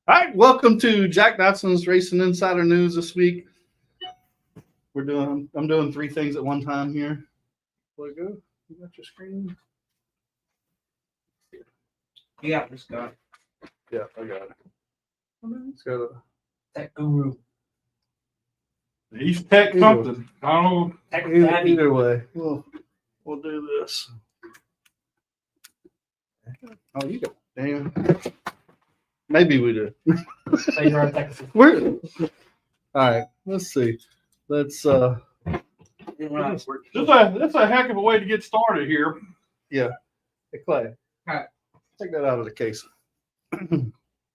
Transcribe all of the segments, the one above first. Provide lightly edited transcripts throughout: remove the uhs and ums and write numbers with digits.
All right, welcome to Jack Dotson's Racing Insider News this week. I'm doing three things at one time here. There we go. You got your screen? Yeah, just got Yeah, I got it. It's got a that guru. He's tech something. I don't know. Tech either, daddy. either way. We'll do this. Oh, you got damn. Maybe we do. So you're on tech. We're all right. Let's see. Let's This is a heck of a way to get started here. Hey, Clay. All right. Take that out of the case.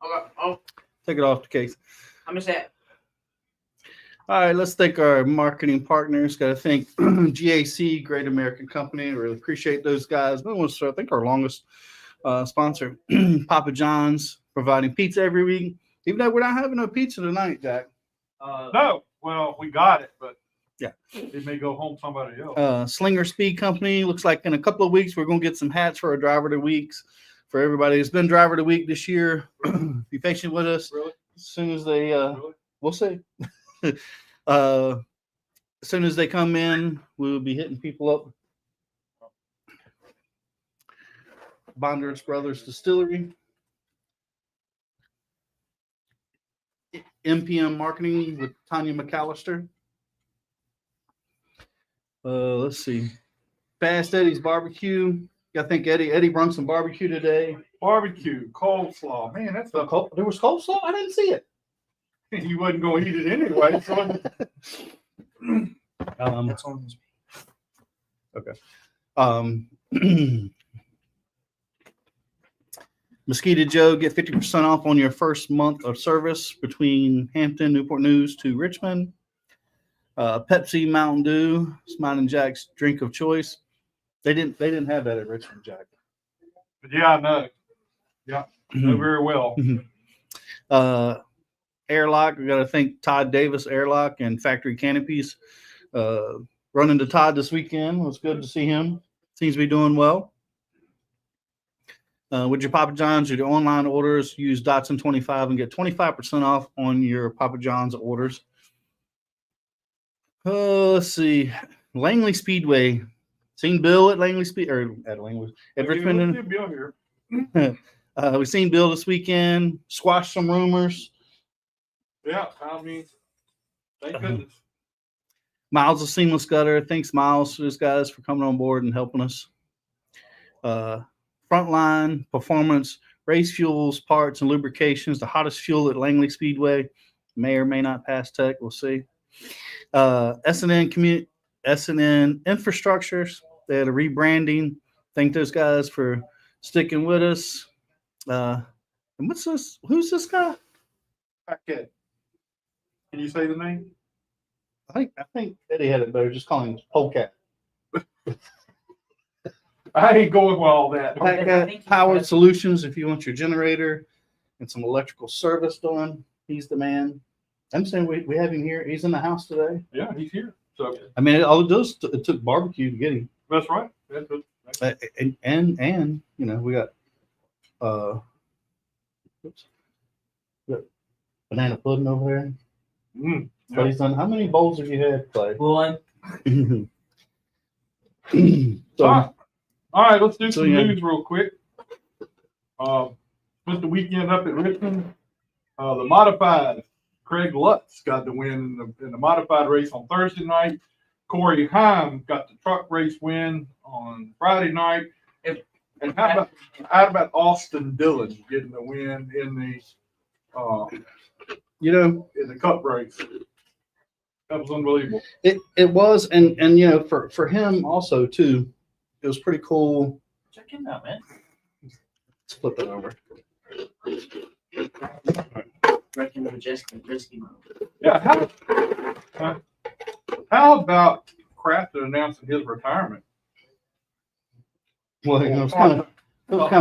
Oh, Take it off the case. I'm gonna say All right, let's thank our marketing partners. Got to thank GAC, Great American Company. I really appreciate those guys. That was, I think, our longest sponsor. Papa John's, providing pizza every week. Even though we're not having no pizza tonight, Jack. No, well, we got it, but Yeah. it may go home somebody else. Slinger Speed Company. Looks like in a couple of weeks, we're going to get some hats for our Driver of the Weeks. For everybody who's been Driver of the Week this year, be patient with us. Really? As soon as they, Really? we'll see. As soon as they come in, we'll be hitting people up. Bonders Brothers Distillery. MPM Marketing with Tanya McAllister. Let's see. Fast Eddie's Barbecue. I think Eddie brought some barbecue today. Barbecue, coleslaw. Man, that's the There was coleslaw? I didn't see it. you wasn't going to eat it anyway. So that's on this. Mosquito Joe, get 50% off on your first month of service between Hampton, Newport News to Richmond. Pepsi, Mountain Dew, Smiling Jack's drink of choice. They didn't have that at Richmond, Jack. but yeah, I know. Yeah, know very well. Airlock, we got to thank Todd Davis Airlock and Factory Canopies. Running to Todd this weekend. It was good to see him. Seems to be doing well. With your Papa John's, your online orders, use Dotson25 and get 25% off on your Papa John's orders. Let's see. Langley Speedway. Seen Bill at Langley at Richmond. We'll Bill here. We've seen Bill this weekend. Squashed some rumors. Yeah, I mean, thank goodness. Miles of Seamless Gutter. Thanks, Miles, to those guys for coming on board and helping us. Frontline Performance, Race Fuels, Parts, and Lubrications, the hottest fuel at Langley Speedway. May or may not pass tech. We'll see. S&N Infrastructures. They had a rebranding. Thank those guys for sticking with us. And what's this? Who's this guy? Okay. Can you say the name? I think Eddie had it better. Just call him Polecat. I ain't going with all that. Polecat Powered Solutions. If you want your generator and some electrical service done, he's the man. I'm saying we have him here. He's in the house today. Yeah, he's here. So I mean, all it does it took barbecue to get him. that's right. That's good. And you know, we got banana pudding over there. Mm, Clay's done. How many bowls have you had, Clay? One. So, all right, let's do So, some yeah. news real quick. Spent the weekend up at Richmond. The modified Craig Lutz got the win in the modified race on Thursday night. Corey Heim got the truck race win on Friday night. And how about Austin Dillon getting the win in the you know, in the cup race? That was unbelievable. it was, and you know, for him also too, it was pretty cool. Check him out, man. Let's flip it over. Wrecking the risky mode. Yeah. How about Crafton announcing his retirement? Well, it was kind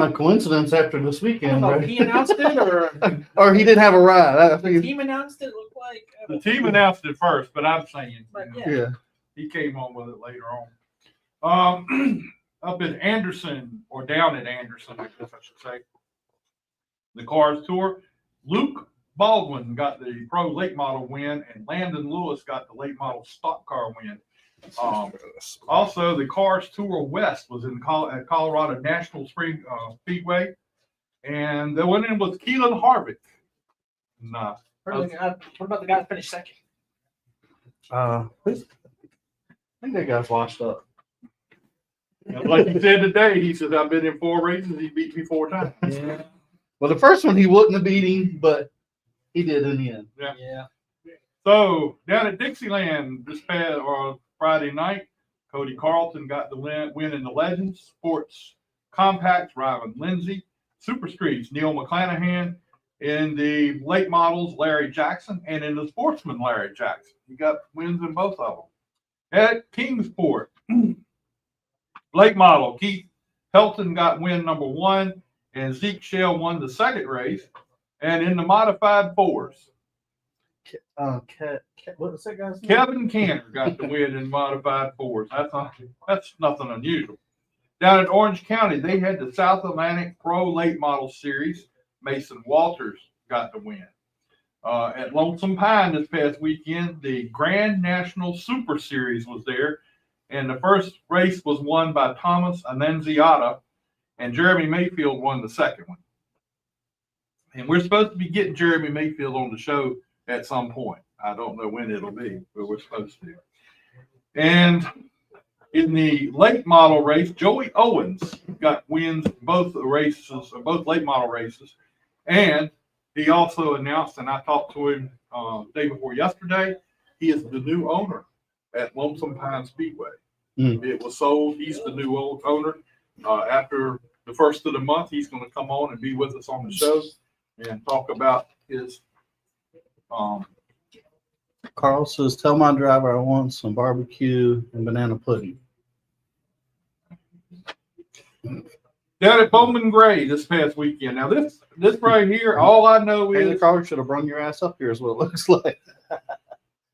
of coincidence after this I weekend, don't know, right? he announced it or Or he didn't have a ride. I the think, team announced it. Looked like The team announced it first, but I'm saying But you know, yeah. yeah. he came on with it later on. Up in Anderson, or down at Anderson, I guess I should say. The Cars Tour. Luke Baldwin got the pro late model win, and Landon Lewis got the late model stock car win. Also, the Cars Tour West was in at Colorado National Speedway, and the winner was Keelan Harvick. Nah, What about the guy that finished second? I think that guy's washed up. like he said today, he says, I've been in 4 races, he beat me 4 times. Yeah. Well, the first one he wouldn't have beat him, but he did in the end. Yeah. So down at Dixieland this past Friday night, Cody Carlton got the win in the Legends Sports Compacts, Ryvan Lindsay, Super Streets, Neil McClanahan, in the late models, Larry Jackson, and in the Sportsman, Larry Jackson. He got wins in both of them. At Kingsport, late model, Keith Helton got win number 1, and Zeke Shell won the second race. And in the modified 4s, What's that guy's name? Kevin Canner got the win in modified 4s. That's nothing unusual. Down at Orange County, they had the South Atlantic Pro Late Model Series. Mason Walters got the win. At Lonesome Pine this past weekend, the Grand National Super Series was there, and the first race was won by Thomas Annunziata, and Jeremy Mayfield won the second one. And we're supposed to be getting Jeremy Mayfield on the show at some point. I don't know when it'll be, but we're supposed to. And in the late model race, Joey Owens got wins both races, both late model races. And he also announced, and I talked to him day before yesterday, he is the new owner at Lonesome Pine Speedway. It was sold. He's the new owner. After the first of the month, he's going to come on and be with us on the show and talk about his. Carl says, tell my driver I want some barbecue and banana pudding. Down at Bowman Gray this past weekend. Now this right here, all I know Hey, is Carl should have brung your ass up here is what it looks like.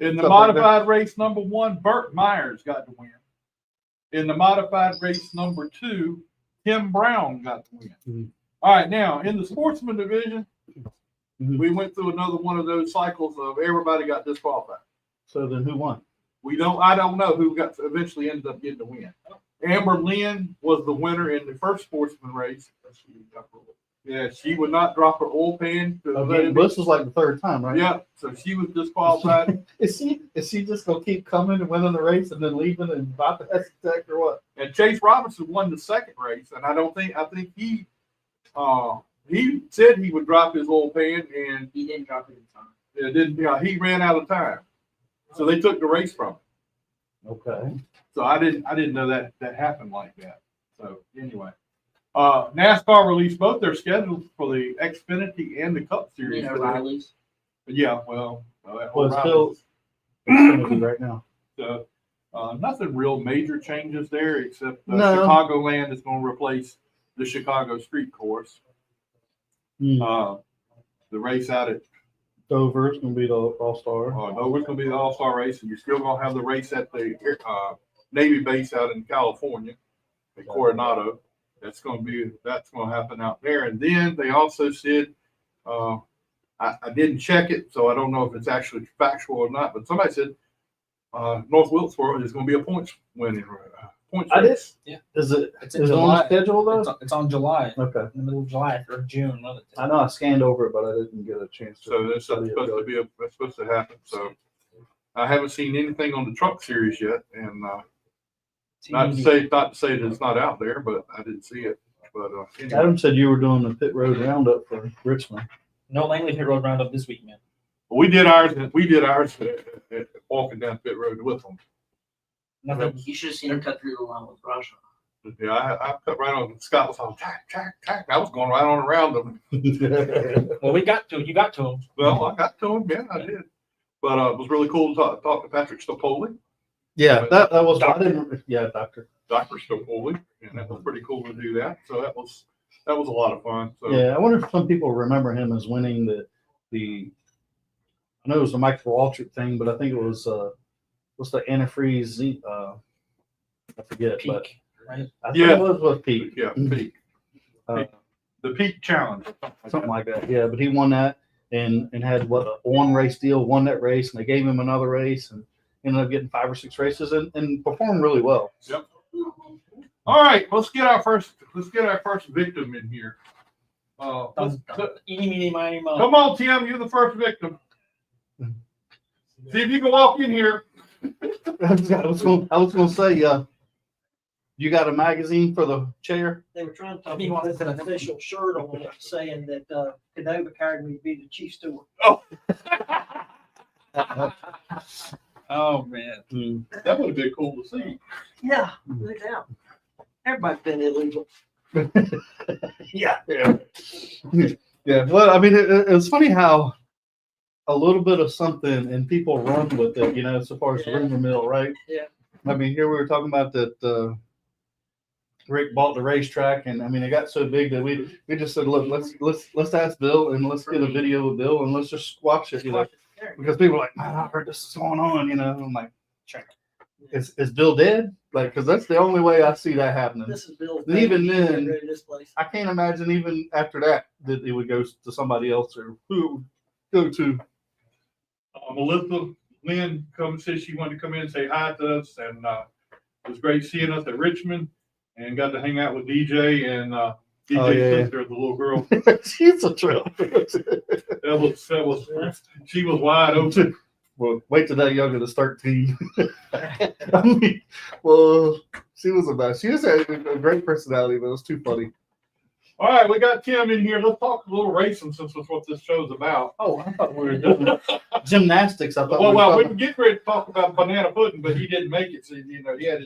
in the modified race number 1, Burt Myers got the win. In the modified race number 2, Tim Brown got the win. Mm-hmm. All right, now in the sportsman division, Mm-hmm. we went through another one of those cycles of everybody got disqualified. So then who won? I don't know who eventually ended up getting the win. Amber Lynn was the winner in the first sportsman race. Yeah, she would not drop her oil pan. Okay, this was like the 3rd time, right? Yeah, so she was disqualified. Is she just gonna keep coming and winning the race and then leaving and bypass the tech or what? And Chase Robinson won the second race, and I think he said he would drop his oil pan, and He didn't drop it in time. it didn't. He ran out of time, so they took the race from him. Okay. So I didn't know that happened like that. So anyway, NASCAR released both their schedules for the Xfinity and the Cup Series. You know, Riley's. Yeah, well, that Well, whole it's still Riley's. it's gonna be right now. So nothing real major changes there, except No. Chicagoland is going to replace the Chicago Street Course. The race out at Dover's gonna be the All-Star. Dover's going to be the All-Star race, and you're still going to have the race at the Navy base out in California, at Coronado. That's going to happen out there. And then they also said, I didn't check it, so I don't know if it's actually factual or not, but somebody said North Wilkesboro is going to be a points winning points I did. race. Yeah. Is it It's is it on schedule though? It's on July. Okay. In the middle of July or June. One of the two. I know I scanned over it, but I didn't get a chance to. So that's study supposed it. to be that's supposed to happen. So I haven't seen anything on the truck series yet, and not to say that it's not out there, but I didn't see it. But anyway. Adam said you were doing the pit road roundup for Richmond. No Langley Pit Road Roundup this week, man. We did ours walking down pit road with them. Nothing. You should have seen him cut through the line with Russia. Yeah, I cut right on. Scott was on tack. I was going right on around them. Well, you got to him. Well, I got to him. Yeah, I did. But it was really cool to talk to Patrick Stopoli, Yeah, that was. Doctor. I didn't. Yeah, doctor. Dr. Stopoli, and that was pretty cool to do that. So that was a lot of fun. So Yeah, I wonder if some people remember him as winning the. I know it was the Michael Waltrip thing, but I think it was what's the antifreeze? I forget, but Peak, right? I think it was with Pete. yeah, peak. Uh, The peak challenge. something like that. Yeah, but he won that, and had what, a one race deal, won that race, and they gave him another race and ended up getting 5 or 6 races and performed really well. Yep. All right, let's get our first victim in here. Eeny, meeny, miny, mo. Come on, Tim, you're the first victim. See if you can walk in here. I was gonna say, you got a magazine for the chair? They were trying to talk me with an official shirt on it saying that Cadova hired me to be the chief steward. Oh, man. That would have been cool to see. Yeah, no doubt. Everybody's been illegal. Yeah. Yeah. Well, I mean, it's funny how a little bit of something and people run with it, so far as the rumor mill, right? Yeah. I mean, here we were talking about that Rick bought the racetrack, and I mean, it got so big that we just said, look, let's ask Bill and let's get a video of Bill and let's just watch it, because people are like, man, I heard this is going on, I'm like, check. Is Bill dead? Like, because that's the only way I see that happening. This is Bill's And even baby. then, This place. I can't imagine even after that it would go to somebody else or who it would go to. Melissa Lynn said she wanted to come in and say hi to us, and it was great seeing us at Richmond, and got to hang out with DJ and DJ's sister, the little girl. She's a trip. She was wide open. Well, wait till that younger to start 13. I mean, well, she was she just had a great personality, but it was too funny. All right, we got Tim in here. Let's talk a little racing since that's what this show's about. Oh, I thought we were doing gymnastics. I thought Well, we can get ready to talk about banana pudding, but he didn't make it, so he had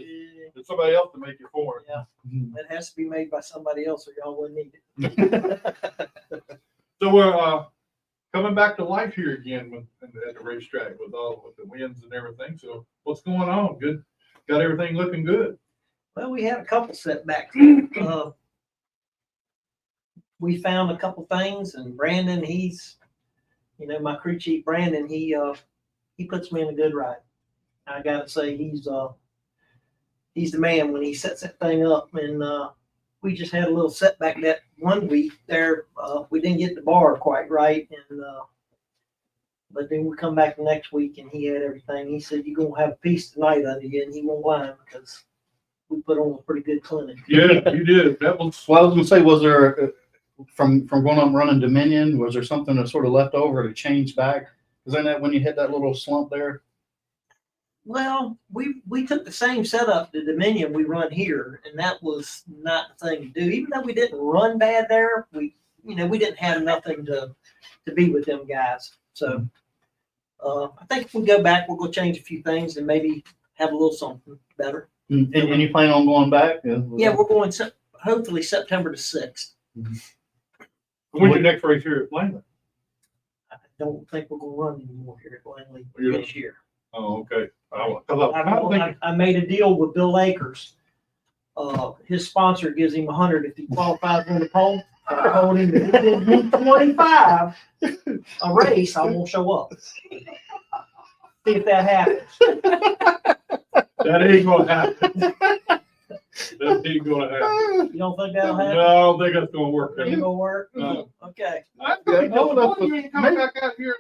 somebody else to make it for him. Yeah, it has to be made by somebody else, or y'all wouldn't need it. So we're coming back to life here again at the racetrack with the wins and everything. So what's going on? Good, got everything looking good. Well, we had a couple setbacks. We found a couple things, and Brandon, he's, my crew chief Brandon, he puts me in a good ride. I gotta say, he's the man when he sets that thing up. And we just had a little setback that one week there. We didn't get the bar quite right, and but then we come back the next week and he had everything. He said, "You're gonna have a piece tonight under you," and he won't lie because we put on a pretty good clinic. Yeah, you did. That was. Well, I was gonna say, was there from going up running Dominion, was there something that sort of left over to change back? Because then that when you hit that little slump there. Well, we took the same setup to Dominion we run here, and that was not the thing to do. Even though we didn't run bad there, we didn't have nothing to be with them guys. So I think if we go back, we'll go change a few things and maybe have a little something better. And you plan on going back? Yeah, we're going hopefully September the 6th. When's your next race here at Langley? I don't think we're going to run anymore here at Langley Yeah. this year. Oh, okay. I made a deal with Bill Akers. His sponsor gives him 100 if he qualifies on the pole. I told him if he did hit 25 a race, I won't show up. See if that happens. That ain't gonna happen. That ain't gonna happen. You don't think that'll happen? No, I don't think that's gonna work. Ain't gonna work? No. Okay. You ain't coming back out here.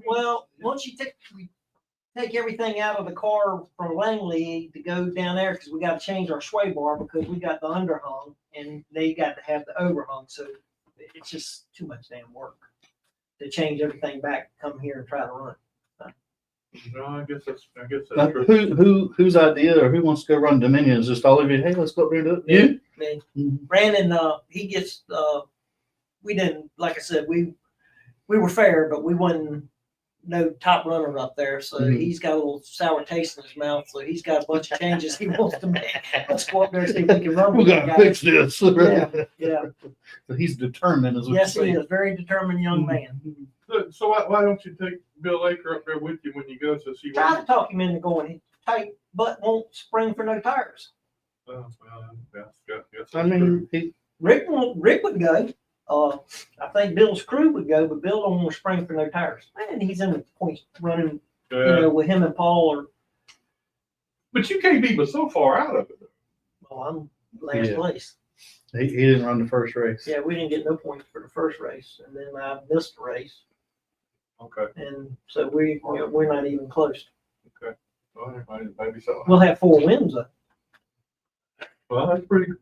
Well, once we take everything out of the car from Langley to go down there, because we got to change our sway bar because we got the underhung and they got to have the overhung. So it's just too much damn work to change everything back, come here and try to run. No, I guess that's true. Whose idea or who wants to go run Dominion? Is just all of you? Hey, let's go up there and do it. Me. You? Brandon, he gets, we didn't, like I said, we were fair, but we wasn't no top runner up there. So he's got a little sour taste in his mouth. So he's got a bunch of changes he wants to make. Let's go up there and see if we can run. We gotta fix this. Yeah. So he's determined, is what Yes, you're he saying. is. Very determined young man. So why don't you take Bill Aker up there with you when you go to see Try to talk him into going. He tight butt won't spring for no tires. I mean, Rick would go. I think Bill's crew would go, but Bill don't want to spring for no tires. Man, he's in the points running, with him and Paul. But you can't be but so far out of it. I'm last place. he didn't run the first race. Yeah, we didn't get no points for the first race, and then I missed the race. Okay. And so we're not even close. Well, maybe so. We'll have 4 wins though. Well, that's pretty,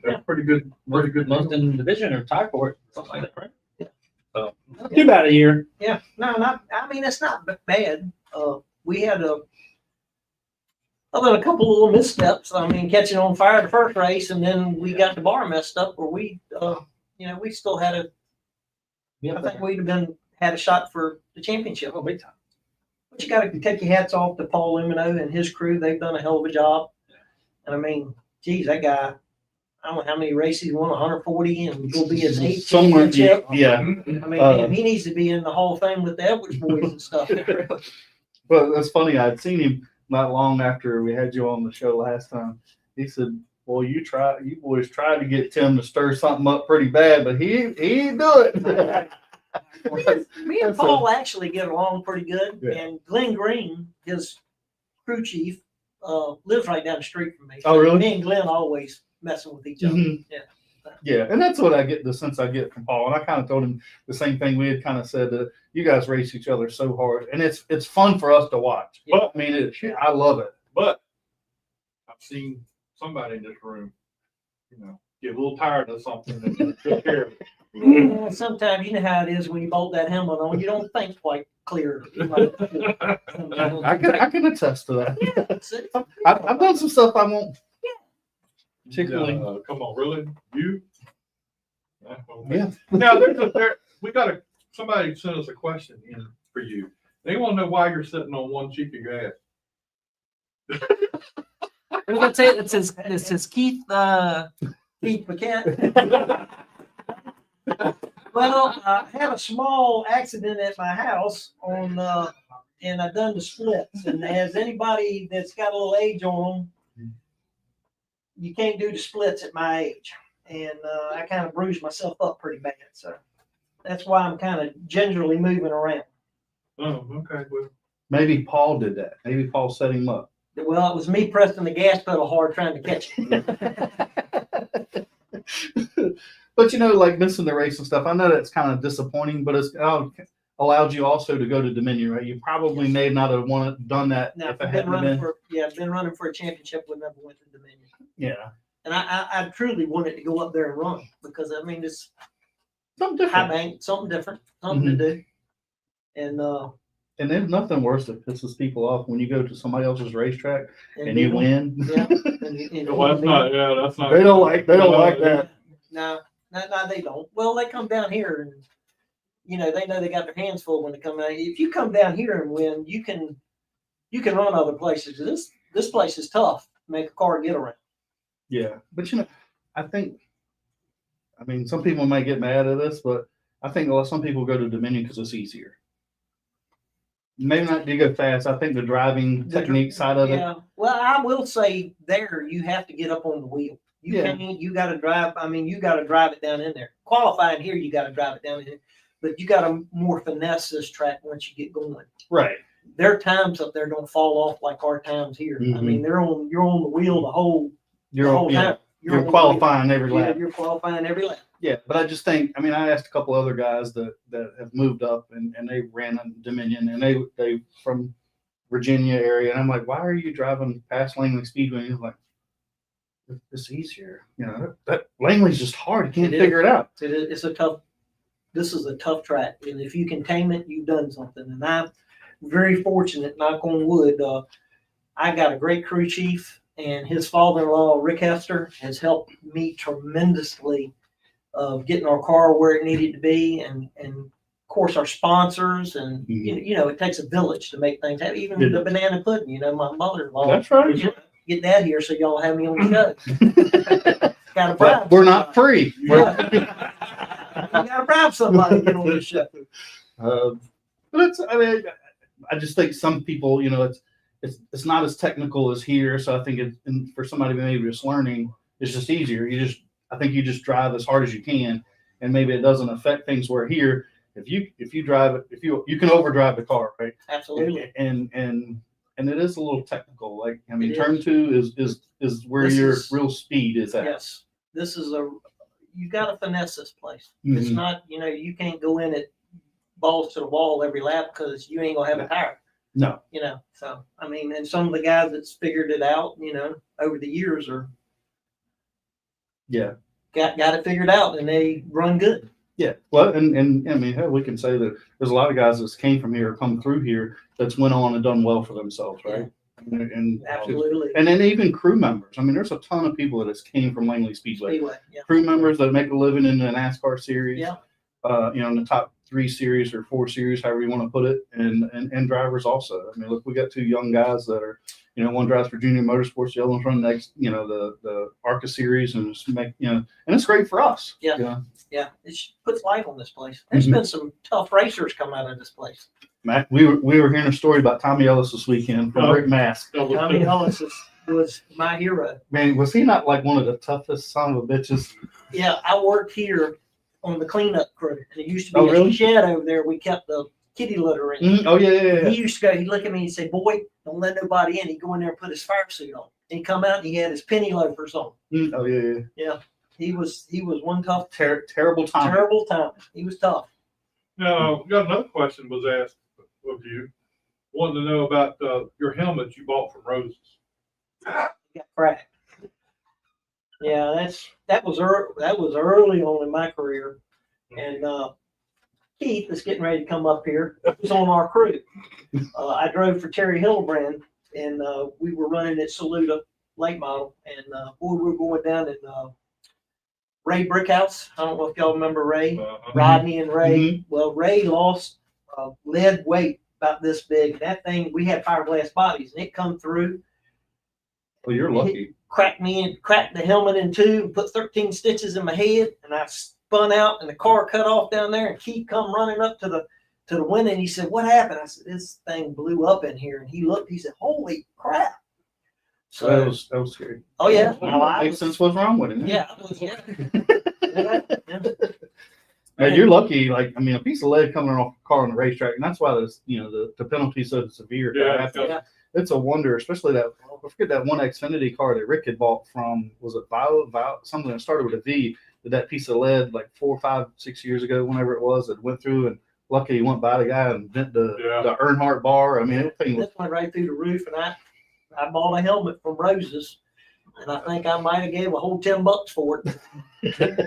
that's pretty good, pretty good. Most in the division or tie for it, something like that, right? Yeah. So, too bad a year. Yeah, no, I mean, it's not bad. We had other than a couple little missteps. I mean, catching on fire the first race, and then we got the bar messed up where we still had I think we'd have had a shot for the championship. Oh, big time. But you got to take your hats off to Paul Lumino and his crew. They've done a hell of a job. And I mean, geez, that guy, I don't know how many races he won, 140, and will be his 8th Somewhere, championship. yeah. I mean, damn, he needs to be in the Hall of Fame with the Edwards boys and stuff. Well, that's funny. I'd seen him not long after we had you on the show last time. He said, "Well, you boys tried to get Tim to stir something up pretty bad, but he ain't do it." Me and Paul actually get along pretty good, Yeah. and Glenn Green, his crew chief, lives right down the street from me. Oh, really? Me and Glenn always messing with each other. Mhm. Yeah. Yeah, and that's what I get the sense I get from Paul. And I kind of told him the same thing. We had kind of said that you guys race each other so hard, and it's fun for us to watch. Yeah. But I mean, I love it. But I've seen somebody in this room, get a little tired of something and took care of it. Yeah, sometimes you know how it is when you bolt that helmet on, you don't think quite clear. I can attest to that. Yeah, see? I've done some stuff I won't. Particularly, Come on, really? You? Yeah. Okay. yeah. Now somebody sent us a question in for you. They want to know why you're sitting on one cheek of gas. What does that say? It says Keith, Keith McCann. Well, I had a small accident at my house and I done the splits. And as anybody that's got a little age on them, you can't do the splits at my age. And I kind of bruised myself up pretty bad. So that's why I'm kind of gingerly moving around. Oh, okay. Well, Maybe Paul did that. Maybe Paul set him up. Well, it was me pressing the gas pedal hard trying to catch it. But like missing the race and stuff, I know that's kind of disappointing, but it's allowed you also to go to Dominion, right? You probably may not have done that Now, if it I've hadn't been. been running for a championship, would never went to Dominion. Yeah, And I truly wanted to go up there and run because I mean it's something high different. bank, something different, something to do. And there's nothing worse that pisses people off when you go to somebody else's racetrack and you beat 'em. win. Yeah. And well, that's not. Yeah, that's not. They don't like that. No, they don't. Well, they come down here and they know they got their hands full when they come out. If you come down here and win, you can run other places. This place is tough to make a car get around. Yeah, but I think, some people might get mad at this, but I think some people go to Dominion because it's easier. Maybe not to go fast. I think the driving technique side of it. Yeah. Well, I will say there you have to get up on the wheel. You Yeah. can't. You got to drive. You got to drive it down in there. Qualifying here, you got to drive it down in there. But you got to more finesse this track once you get going. Right. Their times up there don't fall off like our times here. Mhm. You're on the wheel the whole time. You're on the qualifying every wheel. lap. Yeah, you're qualifying every lap. Yeah, but I just think, I asked a couple other guys that have moved up and they ran in Dominion and they from Virginia area. And I'm like, why are you driving past Langley Speedway? And he's like, it's easier. That Langley's just hard. You can't figure it out. This is a tough track. And if you can tame it, you've done something. And I'm very fortunate, knock on wood. I got a great crew chief and his father-in-law, Rick Hester, has helped me tremendously of getting our car where it needed to be, and of course our sponsors, and it takes a village to make things happen. Even the banana pudding, my mother-in-law. That's right. Get that here so y'all have me on the show. Gotta bribe. But we're not free. Yeah. You gotta bribe somebody to get on the show. But I just think some people, it's not as technical as here. So I think for somebody maybe just learning, it's just easier. I think you just drive as hard as you can, and maybe it doesn't affect things. Where here, if you drive it, you can overdrive the car, right? Absolutely. And it is a little technical. Like It turn is. 2 is where This your is- real speed is at. Yes, you got to finesse this place. It's Mhm. not, you can't go in at balls to the wall every lap because you ain't gonna have a tire. No. You know, so I mean, and some of the guys that's figured it out, you know, over the years are Yeah. got it figured out and they run good. Yeah. Well, and I mean, hell, we can say that there's a lot of guys that came from here, come through here, that's went on and done well for themselves, right? And Absolutely. and then even crew members. I mean, there's a ton of people that has came from Langley Speedway. Speedway, yeah. Crew members that make a living in the NASCAR series. Yeah. You know, in the top 3 series or 4 series, however you want to put it, and drivers also. I mean, look, we got 2 young guys that are, you know, one drives for Junior Motorsports, the other one's running next, you know, the ARCA series, and just make, you know, and it's great for us. Yeah. You know? Yeah, it puts life on this place. There's Mhm. been some tough racers come out of this place. Matt, we were hearing a story about Tommy Ellis this weekend from Oh. Rick Mask. Tommy Ellis was my hero. Man, was he not like one of the toughest son of a bitches? Yeah, I worked here on the cleanup crew, and it used to be Oh, a really? shed over there. We kept the kitty litter in. Mhm. Oh yeah. He used to go, he'd look at me and say, "Boy, don't let nobody in." He'd go in there and put his fire suit on. He'd come out and he had his penny loafers on. Oh yeah. Yeah, he was one tough, Terrible time. terrible time. He was tough. Now, got another question was asked of you. Wanted to know about your helmet you bought from Roses. He got cracked. Yeah, that was early on in my career, and Keith is getting ready to come up here. He's on our crew. I drove for Terry Hillebrand, and we were running at Saluda late model, and boy, we were going down in Ray Brickhouse. I don't know if y'all remember Ray, Rodney and Ray. Well, Ray lost lead weight about this big. That thing, we had fiberglass bodies, and it come through, Well, you're lucky. cracked the helmet in 2, and put 13 stitches in my head, and I spun out, and the car cut off down there, and Keith come running up to the window, and he said, "What happened?" I said, "This thing blew up in here," and he looked, he said, "Holy crap." So that was scary. Oh yeah. Well, I Makes was, sense what's wrong with it. yeah, I was, yeah. Yeah. Man, you're lucky. Like, I mean, a piece of lead coming off a car on the racetrack, and that's why there's, you know, the penalty's so severe. Yeah, Yeah. It's a wonder, especially that, I forget that one Xfinity car that Rick had bought from, was it Violet, something that started with a V, that piece of lead like 4, 5, 6 years ago, whenever it was, that went through, and lucky he went by the guy and bent the Earnhardt bar. I mean, everything was. This went right through the roof, and I bought a helmet from Roses, and I think I might have gave a whole $10 for it.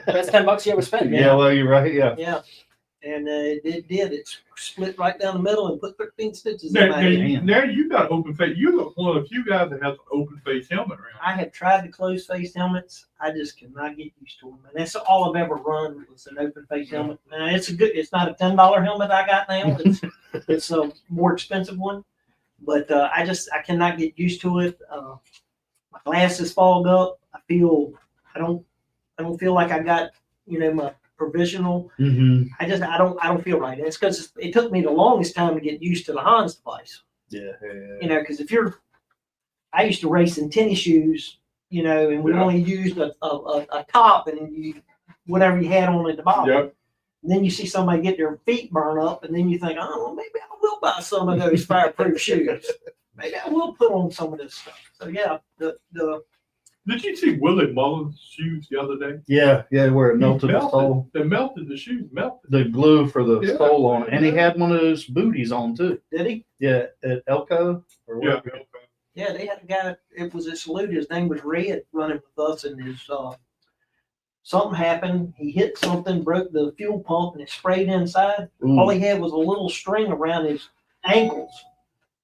That's $10 you ever spent. Yeah, well, you're right. Yeah. Yeah, and it did. It split right down the middle and put 13 stitches in Now, my head. now you got open face. You're one of the few guys that has an open face helmet around. I have tried the closed face helmets. I just cannot get used to them, and that's all I've ever run was an open face helmet. Now it's not a $10 helmet I got now. It's a more expensive one, but I cannot get used to it. My glasses fog up. I don't feel like I got, you know, my provisional. Mm-hmm. I don't feel right. And it's because it took me the longest time to get used to the Hans device. Yeah. You know, because I used to race in tennis shoes, you know, and we only used a top and whatever you had on at the bottom. Yep. And then you see somebody get their feet burn up, and then you think, oh, well, maybe I will buy some of those fireproof shoes. Maybe I will put on some of this stuff. So yeah, Did you see Willie Mullins' shoes the other day? Yeah, where it melted the sole. They melted the shoes, melted. The glue for the Yeah. sole on it. And he had one of those booties on too. did he? Yeah, at Elko or Yeah. whatever. Yeah, they had a guy. It was a salute. His name was Red, running with us, and his something happened. He hit something, broke the fuel pump, and it sprayed inside. Ooh. All he had was a little string around his ankles,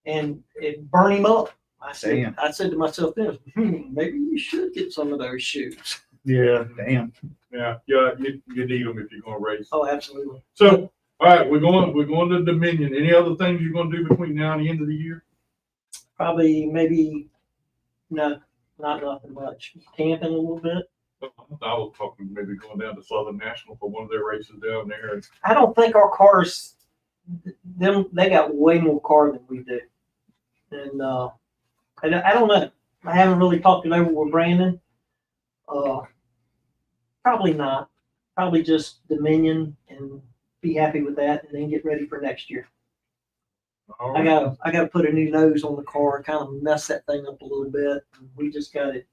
and it burned him up. I said to myself then, maybe you should get some of those shoes. Yeah, damn. Yeah, you need them if you're gonna race. Oh, absolutely. So, all right, we're going to Dominion. Any other things you're gonna do between now and the end of the year? Probably, maybe, no, not nothing much. Camping a little bit. I was talking maybe going down to Southern National for one of their races down there. I don't think our cars, they got way more car than we do. And I don't know. I haven't really talked it over with Brandon. Probably not. Probably just Dominion and be happy with that, and then get ready for next year. All I right. gotta put a new nose on the car, kind of mess that thing up a little bit. We just got it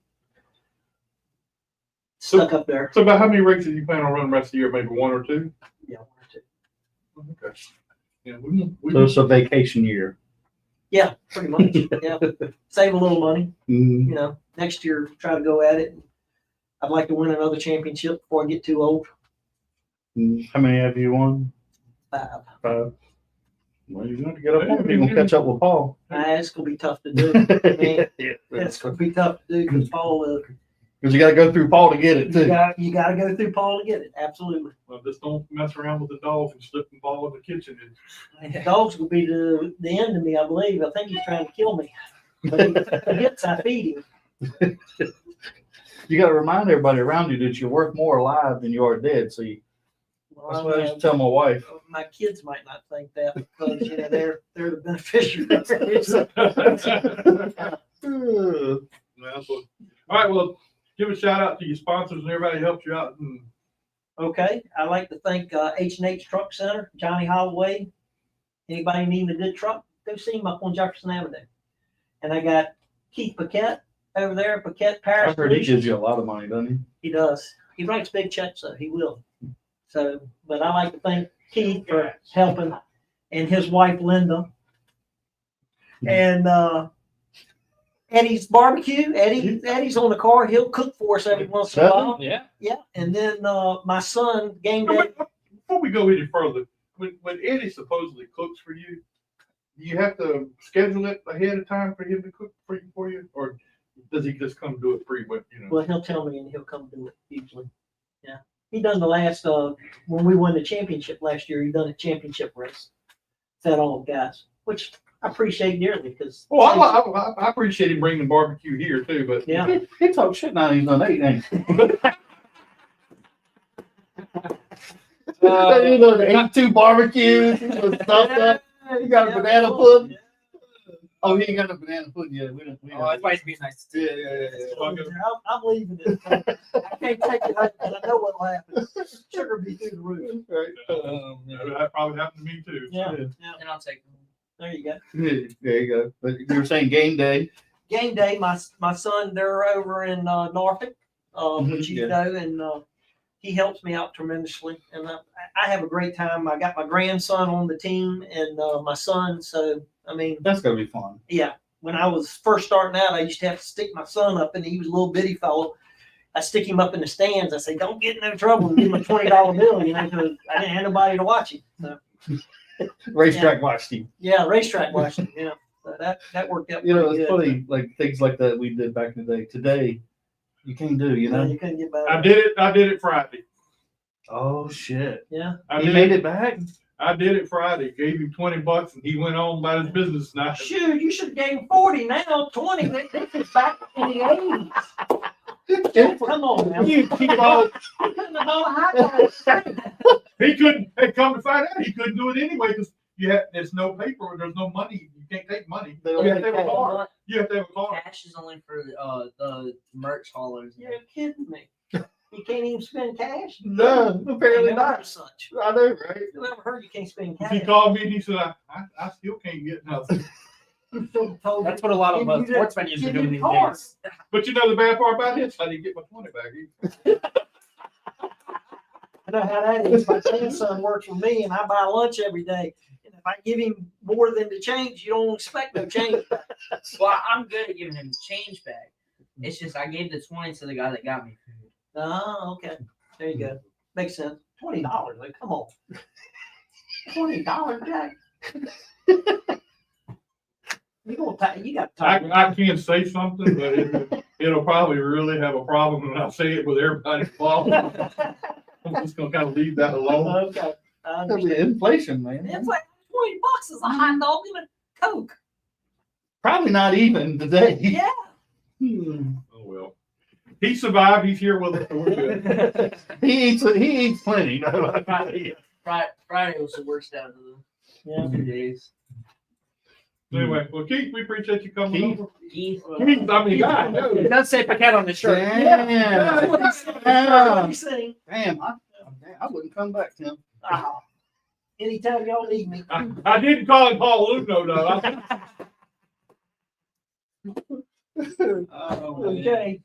stuck up there. So about how many races you plan on running the rest of the year? Maybe 1 or 2? Yeah, 1 or 2. Okay. Yeah, we So it's a vacation year. Yeah, pretty much. Yeah, save a little money. Mm, You know, next year try to go at it. I'd like to win another championship before I get too old. How many have you won? 5. 5. Well, you're going to get up on it. You're going to catch up with Paul. It's gonna be tough to do. I mean, it's gonna be tough to do because Paul. Because you got to go through Paul to get it, too. You got to go through Paul to get it. Absolutely. well, just don't mess around with the dogs and slip and fall in the kitchen. The dog's gonna be the end of me, I believe. I think he's trying to kill me. But he forgets I feed him. You got to remind everybody around you that you're worth more alive than you are dead. So that's what I used to tell my wife. My kids might not think that because you know they're the beneficiaries. All right, well, give a shout out to your sponsors and everybody who helped you out. And Okay, I'd like to thank H&H Truck Center, Johnny Holloway. Anybody needing a good truck, go see him up on Jefferson Avenue. And I got Keith Paquette over there, Paquette Parish. I've heard he gives you a lot of money, doesn't he? He does. He writes big checks, so he will. So, but I like to thank Keith for helping and his wife Linda. And Eddie's barbecue. Eddie's on the car. He'll cook for us every once in a while. Yeah. Yeah. And then my son game day. before we go any further, when Eddie supposedly cooks for you, do you have to schedule it ahead of time for him to cook for you, or does he just come do it free? But you know, Well, he'll tell me and he'll come do it usually. Yeah. He done the last when we won the championship last year. He done a championship race. Fed all the guys, which I appreciate dearly because. well, I appreciate him bringing barbecue here too, but Yeah. He talks shit now. He's done 8, ain't he? You know, the 82 barbecues, the stuff that. You got a banana pudding? Oh, he ain't got no banana pudding yet. We don't. Oh, it's supposed to be nice. I'm leaving it. I can't take it out because I know what'll happen. Sugar be through the roof. that probably happened to me too. Yeah. And I'll take them. There you go. There you go. But you were saying game day. Game day, my son, they're over in Norfolk, which you Yeah. know, and he helps me out tremendously. And I have a great time. I got my grandson on the team and my son. So, I mean, That's gonna be fun. yeah, when I was first starting out, I used to have to stick my son up, and he was a little bitty fellow. I stick him up in the stands. I say, don't get in no trouble and give him a $20 bill, you know, because I didn't have nobody to watch him. So, Racetrack watch team. yeah, racetrack watching, you know. So that worked out You know, pretty it's good. funny, like things like that we did back in the day. Today, you can't do, you know? You couldn't get better. I did it Friday. Oh, shit. Yeah. He made it back? I did it Friday. Gave him $20 and he went on about his business now. Shoot, you should have gave him 40 now, 20. This is back in the 80s. Come on now. You keep on. Couldn't have done a high five. He couldn't. Hey, come to find out, he couldn't do it anyway because there's no paper, there's no money. You can't take money. They You don't have to have a take card. You have to have a card. Cash is only for the merch haulers. You're kidding me. You can't even spend cash? No, apparently Never heard not. of Such. I know, right? You ever heard you can't spend He cash? called me and he said, I still can't get nothing. That's what a lot of sports venues are doing these days. But you know the bad part about this? I didn't get my 20 back. I know how that is. My grandson works for me and I buy lunch every day. And if I give him more than the change, you don't expect no change back. Well, I'm good at giving him change back. It's just I gave the 20 to the guy that got me food. Oh, okay. There you go. Makes sense. $20. Like, come on. $20, Jack. You got time. I can't say something, but it'll probably really have a problem when I say it with everybody involved. I'm just gonna kind of leave that alone. Okay. I That'll be understand. inflation, man. It's like $20 is a hot dog and a Coke. Probably not even today. Yeah. Oh well. He survived, he's here with us, so we're good. He eats plenty. No, Friday was the worst out of Yeah. the 2 days. Anyway, well, Keith, we appreciate you coming Keith? over. Keith, Keith, I mean, God, It does say Paquette on the shirt. That's what he's saying. That's what he's saying. Damn, I wouldn't come back, Tim. Ah. Anytime y'all need me. I didn't call him Paul Luno, though. Okay.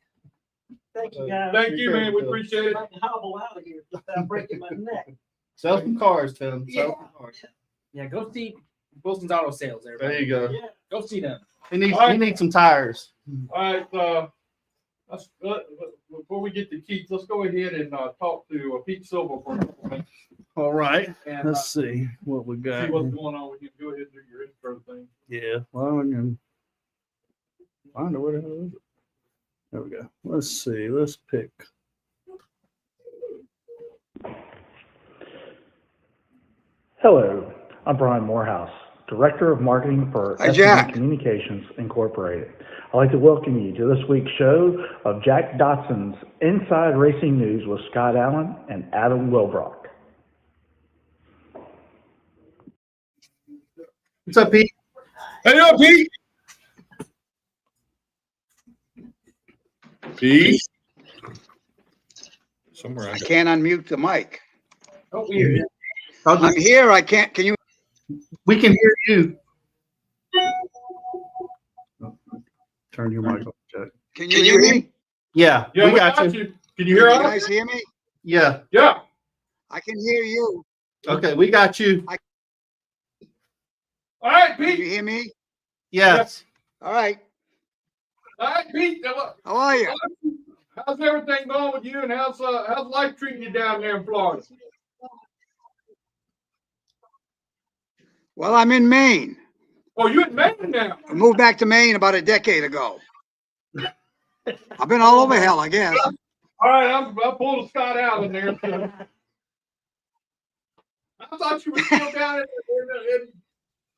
Thank you, guys. Thank you, man, we appreciate it. I can hobble out of here without breaking my neck. Sell some cars, Tim. Sell some cars. Yeah, go see Wilson's Auto Sales. Everybody. There you go. Go see them. He needs some tires. All right, before we get to Keith, let's go ahead and talk to Pete Silva for a couple minutes All right. and Let's see what we see got. what's going on with you. Go ahead and do your intro thing. Yeah. Well, I can find it. Where the hell is it? There we go. Let's see. Let's pick. Hello, I'm Brian Morehouse, Director of Marketing for Hi, Jack. Communications Incorporated. I'd like to welcome you to this week's show of Jack Dotson's Inside Racing News with Scott Allen and Adam Wilbrock. What's up, Pete? Hey up, Pete. Pete. Somewhere I can't unmute the mic. Oh, weird. I'm here. I can't. Can you? We can hear you. Turn your mic off, Jack. Can you hear me? Yeah, Yeah, we got you. Can you hear Can you us? guys hear me? Yeah. Yeah. I can hear you. Okay, we got you. All right, Can you Pete. hear me? Yes. All right. All right, Pete. How are you? How's everything going with you, and how's life treating you down there in Florida? Well, I'm in Maine. Oh, you in Maine now? I moved back to Maine about a decade ago. I've been all over hell, I guess. All right, I pulled a Scott Allen there. So. I thought you were still down in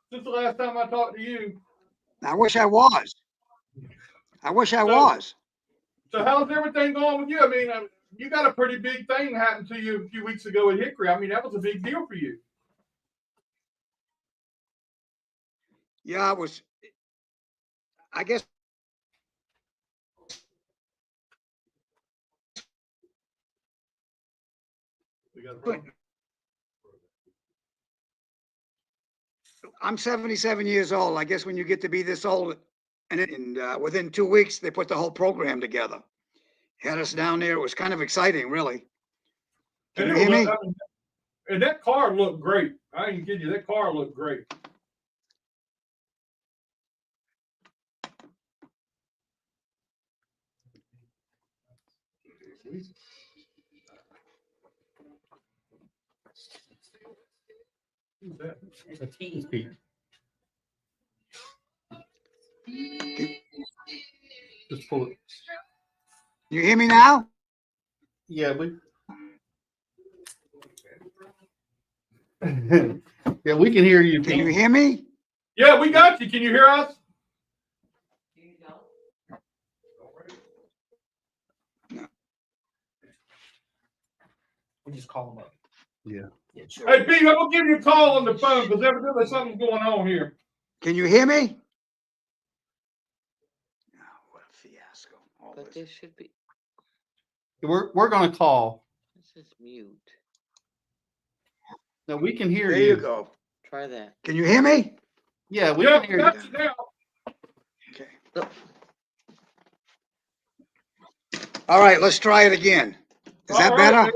since the last time I talked to you. I wish I was. I wish I was. So how's everything going with you? I mean, you got a pretty big thing happen to you a few weeks ago at Hickory. I mean, that was a big deal for you. Yeah, it was. I guess. I'm 77 years old. I guess when you get to be this old, and within 2 weeks they put the whole program together. Had us down there. It was kind of exciting, really. Can you hear me? And that car looked great. I ain't kidding you. That car looked great. Who's that? That's Pete. Just pull it. You hear me now? Yeah, we. Yeah, we can hear you, Can you Pete. hear me? Yeah, we got you. Can you hear us? We just call them up. Yeah. Yeah, sure. Hey, Pete, I'm gonna give you a call on the phone because evidently something's going on here. Can you hear me? Oh, what a fiasco. All But this. this should be, We're gonna call. this is mute. No, we can hear There you. you go. Try that. Can you hear me? Yeah, we Yeah, can we hear you. got you now. Okay. All right, let's try it again. Is that All right, better? man.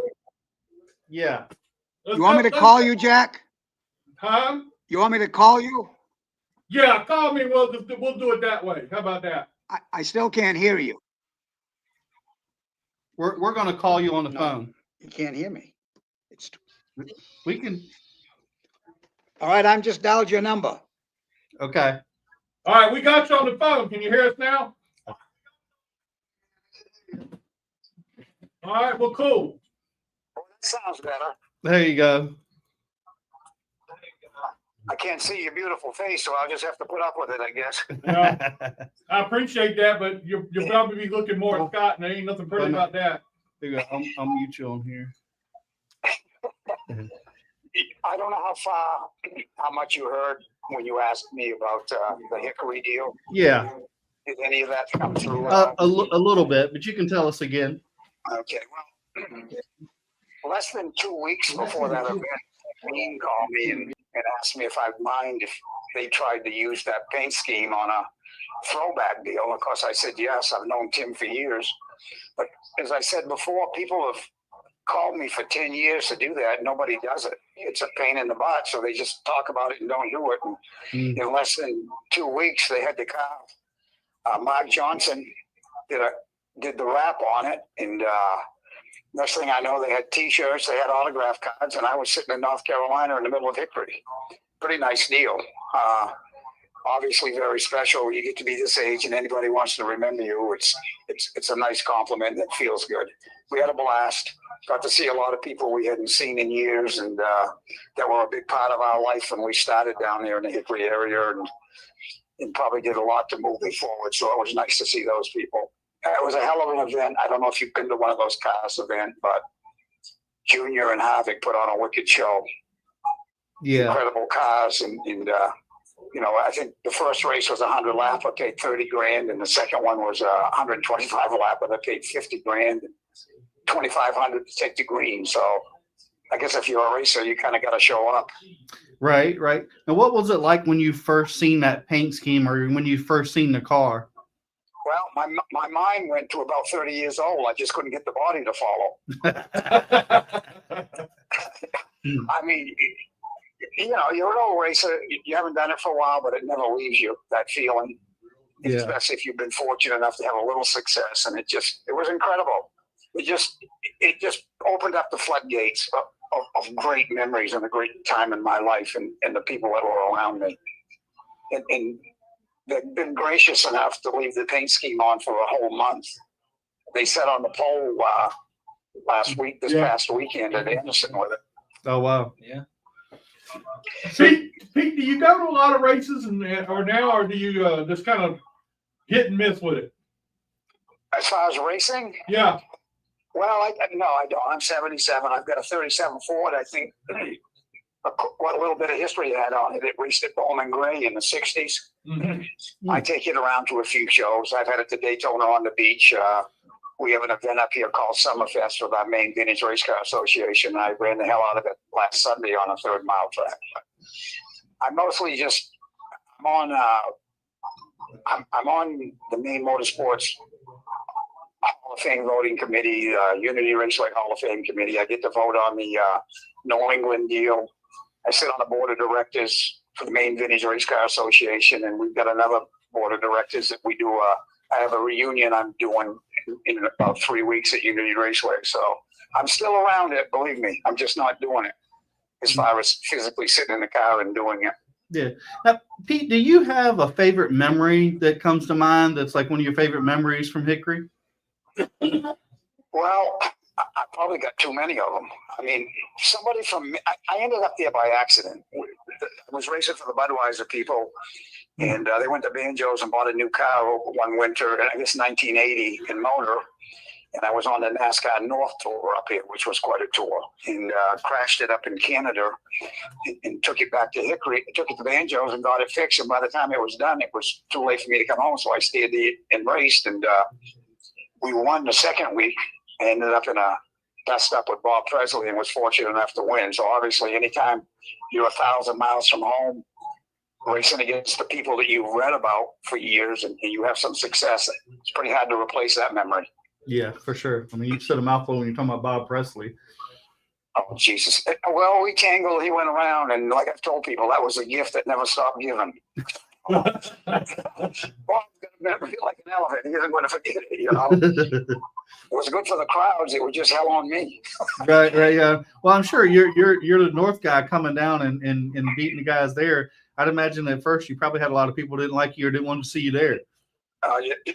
Yeah. Let's You want me go- to call you, Jack? Huh? You want me to call you? Yeah, call me. We'll do it that way. How about that? I still can't hear you. We're gonna call you on the No. phone. You can't hear me. It's We can. all right. I'm just dialed your number. Okay. All right, we got you on the phone. Can you hear us now? All right, well, cool. Sounds better. There you go. I can't see your beautiful face, so I'll just have to put up with it, I guess. Yeah, I appreciate that, but you'll probably be looking more at Scott, and there ain't nothing pretty about that. There you go. I'll mute you on here. I don't know how much you heard when you asked me about the Hickory deal. Yeah, Did any of that come through? a little bit, but you can tell us again. Okay, well, less than 2 weeks before that event, Dean called me and asked me if I'd mind if they tried to use that paint scheme on a throwback deal. Of course, I said yes. I've known Tim for years. But as I said before, people have called me for 10 years to do that. Nobody does it. it's a pain in the butt. So they just talk about it and don't do it. And in less than 2 weeks, they had the car. Mark Johnson did the wrap on it. And next thing I know, they had T-shirts, they had autograph cards, and I was sitting in North Carolina in the middle of Hickory. Pretty nice deal. Obviously very special. You get to be this age and anybody wants to remember you. It's a nice compliment that feels good. We had a blast. Got to see a lot of people we hadn't seen in years, and that were a big part of our life when we started down there in the Hickory area, and probably did a lot to move it forward. So it was nice to see those people. It was a hell of an event. I don't know if you've been to one of those cars events, but Junior and Harvick put on a wicked show. Yeah. Incredible cars, and you know, I think the first race was 100 lap. I paid 30 grand, and the second one was 125 lap, but I paid 50 grand, and 2,500 to take the green. So I guess if you're a racer, you kind of got to show up. Right, right. Now, what was it like when you first seen that paint scheme, or when you first seen the car? Well, my mind went to about 30 years old. I just couldn't get the body to follow. I mean, you know, you're an old racer. You haven't done it for a while, but it never leaves you, that feeling. Yeah. Especially if you've been fortunate enough to have a little success. And it was incredible. It just opened up the floodgates of great memories and a great time in my life, and the people that were around me. And they've been gracious enough to leave the paint scheme on for a whole month. They sat on the pole this past weekend at Anderson with it. Oh, wow. Yeah. Pete, do you go to a lot of races or do you just kind of hit and miss with it? As far as racing? Yeah. Well, no, I don't. I'm 77. I've got a 37 Ford. I think what little bit of history it had on it. It raced at Bowman Gray in the 60s. Mm-hmm. I take it around to a few shows. I've had it to Daytona on the beach. We have an event up here called Summerfest with our main Vintage Race Car Association. I ran the hell out of it last Sunday on a 3rd-mile track. But I mostly just I'm on the main motorsports Hall of Fame voting committee, Unity Raceway Hall of Fame committee. I get to vote on the New England deal. I sit on the board of directors for the main Vintage Race Car Association, and we've got another board of directors that we do. I have a reunion I'm doing in about 3 weeks at Unity Raceway. So I'm still around it, believe me. I'm just not doing it as far as physically sitting in the car and doing it. Yeah. Now, Pete, do you have a favorite memory that comes to mind that's like one of your favorite memories from Hickory? Well, I probably got too many of them. I mean, somebody I ended up there by accident. I was racing for the Budweiser people, and they went to Banjo's and bought a new car one winter, I guess 1980 in motor. And I was on the NASCAR North tour up here, which was quite a tour, and crashed it up in Canada and took it back to Hickory, took it to Banjo's and got it fixed. And by the time it was done, it was too late for me to come home. So I stayed there and raced, and we won the second week. I ended up in a dust up with Bob Presley and was fortunate enough to win. So obviously, anytime you're 1,000 miles from home, racing against the people that you've read about for years and you have some success, it's pretty hard to replace that memory. Yeah, for sure. I mean, you said a mouthful when you're talking about Bob Presley. Oh, Jesus. Well, we tangled. He went around, and like I've told people, that was a gift that never stopped giving. Bob's got a memory like an elephant. He isn't going to forget it, you know. It was good for the crowds. It was just hell on me. Right, yeah. Well, I'm sure you're the North guy coming down and beating the guys there. I'd imagine at first you probably had a lot of people who didn't like you or didn't want to see you there.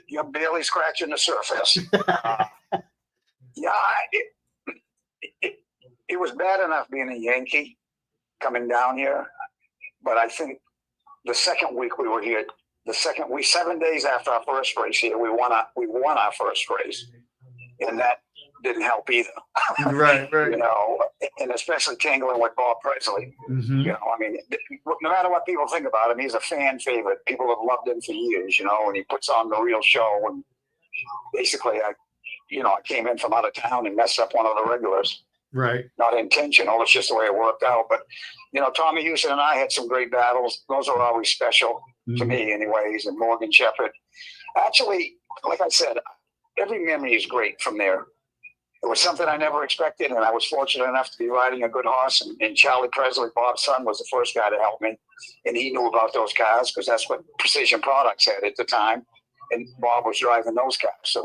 You're barely scratching the surface. Yeah, it was bad enough being a Yankee coming down here, but I think the second week we were here, 7 days after our first race here, we won our first race, and that didn't help either. Right. You know, and especially tangling with Bob Presley. Mm-hmm. You know, I mean, no matter what people think about him, he's a fan favorite. People have loved him for years, you know, and he puts on the real show. And basically, I came in from out of town and messed up one of the regulars. Right. Not intentional. It's just the way it worked out. But, you know, Tommy Houston and I had some great battles. Those are always special to me anyways, and Morgan Shepherd. Actually, like I said, every memory is great from there. it was something I never expected, and I was fortunate enough to be riding a good horse. And Charlie Presley, Bob's son, was the first guy to help me, and he knew about those cars because that's what Precision Products had at the time. And Bob was driving those cars, so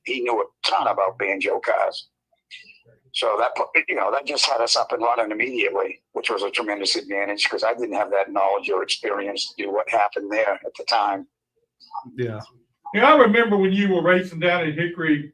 he knew a ton about banjo cars. So that just had us up and running immediately, which was a tremendous advantage because I didn't have that knowledge or experience to do what happened there at the time. Yeah. Yeah, I remember when you were racing down at Hickory,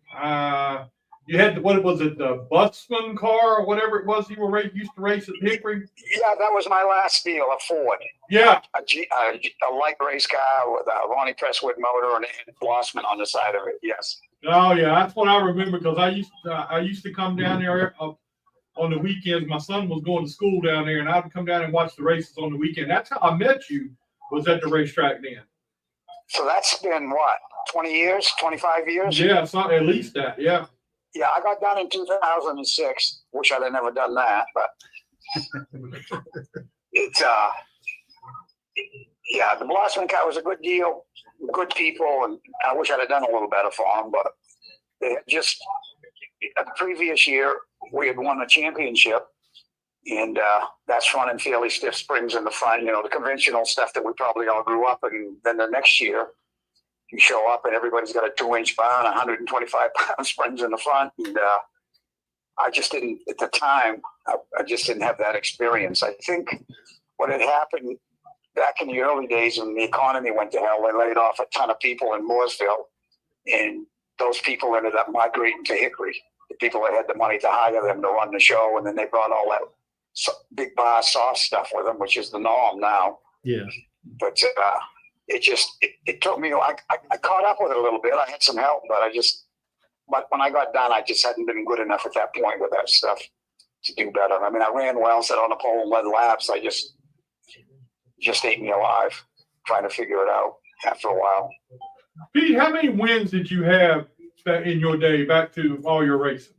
you had what was it, the Busman car or whatever it was you used to race at Hickory? Yeah, that was my last deal, a Ford. Yeah. A light race car with a Ronnie Presswood motor and a Blossman on the side of it. Yes. Oh yeah, that's what I remember because I used to come down there on the weekends. My son was going to school down there, and I would come down and watch the races on the weekend. That's how I met you. Was at the racetrack then. So that's been what, 20 years, 25 years? Yeah, it's not at least that. Yeah. Yeah, I got done in 2006. Wish I'd have never done that, but it's yeah, the Blossman car was a good deal, good people, and I wish I'd have done a little better for them. But they had just the previous year we had won a championship, and that's running fairly stiff springs in the front. You know, the conventional stuff that we probably all grew up, and then the next year. You show up and everybody's got a 2-inch bar and 125 pound springs in the front. And I just didn't, at the time, I just didn't have that experience. I think what had happened back in the early days when the economy went to hell, they laid off a ton of people in Mooresville. And those people ended up migrating to Hickory. The people that had the money to hire them to run the show. And then they brought all that big bar soft stuff with them, which is the norm now. Yeah. But it took me, I caught up with it a little bit. I had some help, but when I got done, I just hadn't been good enough at that point with that stuff to do better. I mean, I ran well, sat on the pole and led laps. I just ate me alive trying to figure it out after a while. Pete, how many wins did you have in your day back to all your racing?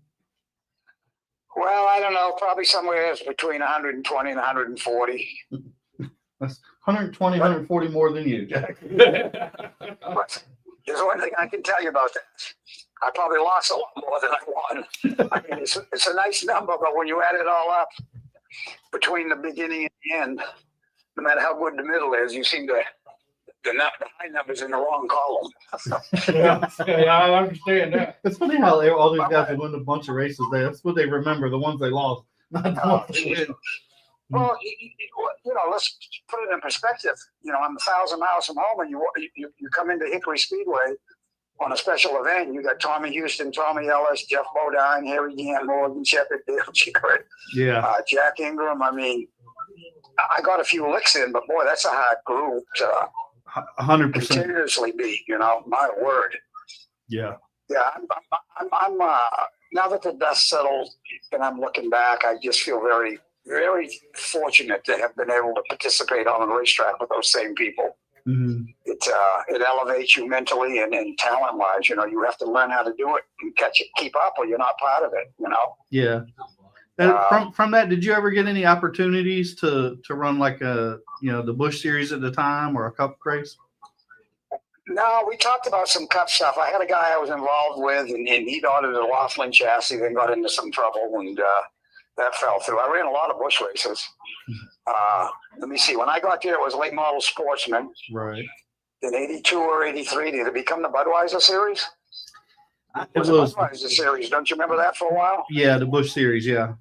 Well, I don't know, probably somewhere between 120 and 140. That's 120, 140 more than you, Jack. But there's one thing I can tell you about that. I probably lost a lot more than I won. I mean, it's a nice number, but when you add it all up, between the beginning and the end, no matter how good the middle is, you seem to the high numbers in the wrong column. Yeah, I understand that. It's funny how all these guys win a bunch of races. That's what they remember, the ones they lost, not the ones they win. Well, you know, let's put it in perspective. You know, I'm 1,000 miles from home, and you come into Hickory Speedway on a special event. You got Tommy Houston, Tommy Ellis, Jeff Bodine, Harry Gann, Morgan Shepard, Dale Jarrett, Jack Ingram. I mean, I got a few licks in, but boy, that's a hard group to 100% continuously beat. You know, my word. Yeah. Yeah, I'm now that the dust settled and I'm looking back, I just feel very, very fortunate to have been able to participate on a racetrack with those same people. Mm-hmm. It elevates you mentally and talent wise. You know, you have to learn how to do it and keep up, or you're not part of it. You know. Yeah. And from that, did you ever get any opportunities to run like the Busch Series at the time or a Cup race? No, we talked about some Cup stuff. I had a guy I was involved with, and he'd ordered a Laughlin chassis, then got into some trouble, and that fell through. I ran a lot of Busch races. Let me see. When I got there, it was late model Sportsman. Right. In 82 or 83, did it become the Budweiser Series? It was the Budweiser Series. Don't you remember that for a while? Yeah, the Busch Series, yeah.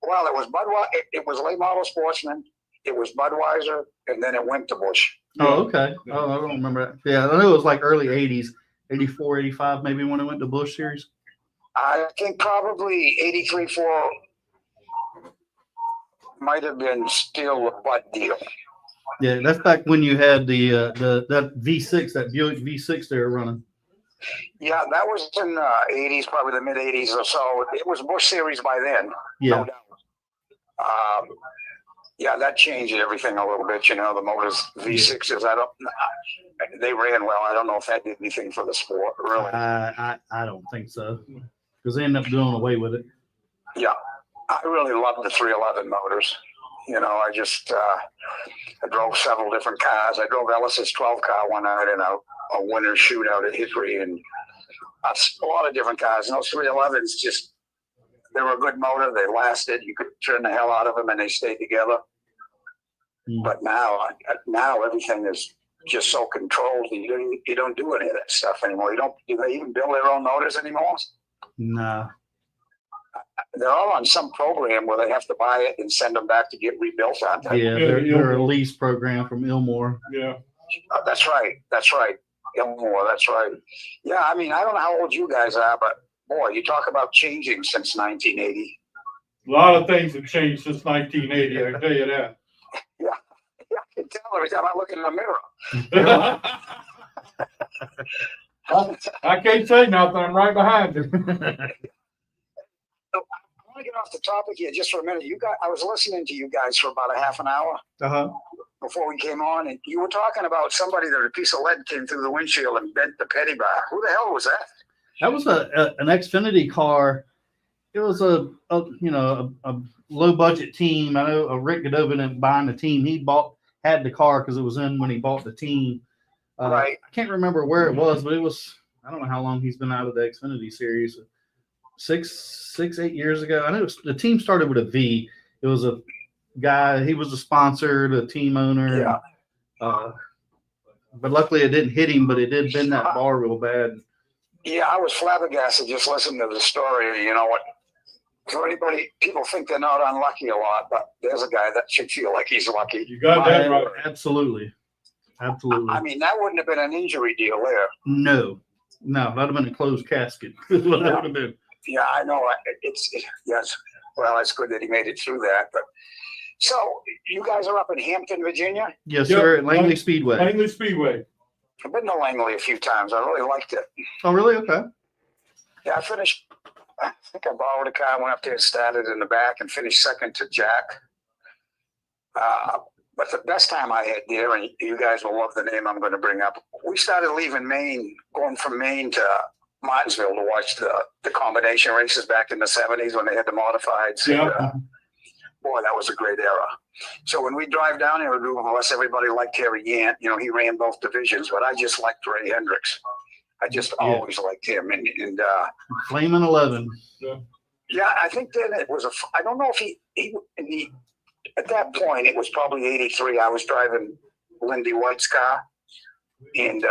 Well, it was Budweiser. It was late model Sportsman. It was Budweiser, and then it went to Busch. Oh, okay. Oh, I don't remember that. Yeah, I know it was like early 80s, 84, 85, maybe when it went to Busch Series. I think probably 83, 4 might have been still a Bud deal. Yeah, that's back when you had that V6, that Buick V6 they were running. Yeah, that was in the 80s, probably the mid 80s or so. It was Busch Series by then. Yeah. No doubt. Yeah, that changed everything a little bit. You know, the motors V6s. They ran well. I don't know if that did anything for the sport, really. I don't think so, because they ended up doing away with it. Yeah, I really loved the 311 motors. You know, I drove several different cars. I drove Ellis's 12 car one night in a winter shootout at Hickory, and a lot of different cars. And those 311s just they were a good motor. They lasted. You could turn the hell out of them, and they stayed together. Mm. But now everything is just so controlled. You don't do any of that stuff anymore. Do they even build their own motors anymore? Nah. They're all on some program where they have to buy it and send them back to get rebuilt, aren't they? Yeah, they're a lease program from Ilmore. Yeah. That's right. Gilmore, that's right. Yeah, I mean, I don't know how old you guys are, but boy, you talk about changing since 1980. A lot of things have changed since 1980, I can tell you that. Yeah, I can tell every time I look in the mirror. I can't say nothing. I'm right behind you. I want to get off the topic here just for a minute. I was listening to you guys for about a half an hour before we came on, and you were talking about somebody that a piece of lead came through the windshield and bent the petty bar. Who the hell was that? That was an Xfinity car. It was a low budget team. I know Rick Godova didn't buy the team. He had the car because it was in when he bought the team. Right. I can't remember where it was, but it was, I don't know how long he's been out of the Xfinity series. 8 years ago. I know the team started with a V. It was a guy, he was a sponsor, the team owner. Yeah. But luckily it didn't hit him, but it did bend that bar real bad. Yeah, I was flabbergasted just listening to the story. You know what? For anybody, people think they're not unlucky a lot, but there's a guy that should feel like he's lucky. You got that right. Absolutely. I mean, that wouldn't have been an injury deal there. No, that'd have been a closed casket. That would have been. Yeah, I know. Yes. Well, it's good that he made it through that. But so you guys are up in Hampton, Virginia? Yes, sir. At Langley Speedway. Langley Speedway. I've been to Langley a few times. I really liked it. Oh, really? Okay. Yeah, I think I borrowed a car, went up there and started in the back and finished second to Jack. But the best time I had there, and you guys will love the name I'm going to bring up, we started leaving Maine, going from Maine to Martinsville to watch the combination races back in the 70s when they had the modifieds. Yeah. And, boy, that was a great era. So when we drive down there, unless everybody liked Terry Gant, he ran both divisions, but I just liked Ray Hendricks. I just always liked him. And Flamin' 11. Yeah, I think then it was I don't know if he at that point, it was probably 83. I was driving Lindy White's car, and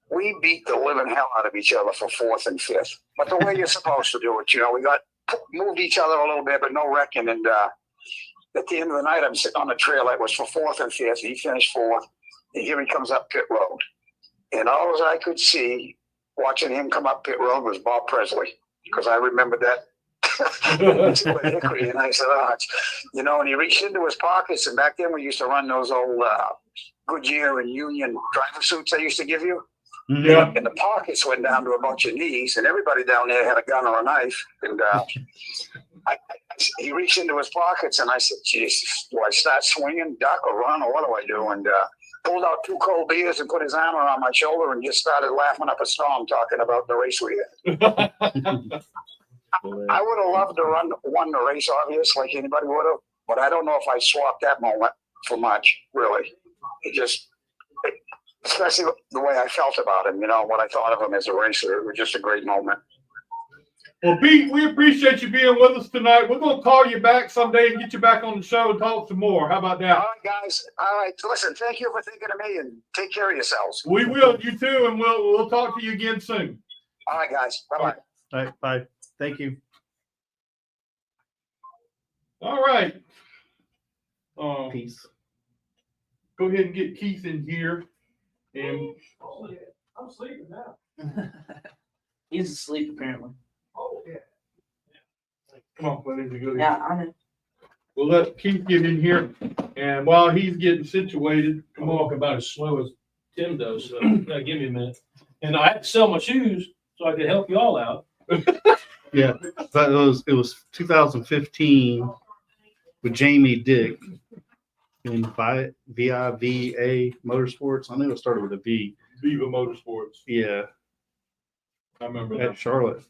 we beat the living hell out of each other for fourth and fifth. But the way you're supposed to do it, we moved each other a little bit, but no wrecking. And at the end of the night, I'm sitting on the trail. It was for fourth and fifth. He finished fourth, and here he comes up pit road. And all I could see watching him come up pit road was Bob Presley, because I remembered that. Hickory, and I said, and he reached into his pockets, and back then we used to run those old Goodyear and Union driver suits they used to give you. Yeah. And the pockets went down to a bunch of knees, and everybody down there had a gun or a knife. And he reached into his pockets, and I said, Jesus, do I start swinging, duck, or run, or what do I do? And pulled out 2 cold beers and put his arm around my shoulder and just started laughing up a storm talking about the race we had. I would have loved to won the race, obviously, like anybody would have, but I don't know if I swapped that moment for much, really. Especially the way I felt about him, what I thought of him as a racer. It was just a great moment. Well, Pete, we appreciate you being with us tonight. We're going to call you back someday and get you back on the show and talk some more. How about that? All right, guys. All right. Listen, thank you for thinking of me, and take care of yourselves. We will. You too, and we'll talk to you again soon. All right, guys. Bye-bye. All right, bye. Thank you. All right. Peace. Go ahead and get Keith in here. And I'm sleeping now. He's asleep apparently. Oh, yeah. come on, let him go. Yeah, I know. We'll let Keith get in here, and while he's getting situated, I'm walking about as slow as Tim does, so give me a minute. And I had to sell my shoes so I could help you all out. Yeah, but it was 2015 with Jamie Dick in VIVA Motorsports. I know it started with a V. Viva Motorsports. Yeah, I remember at that. Charlotte.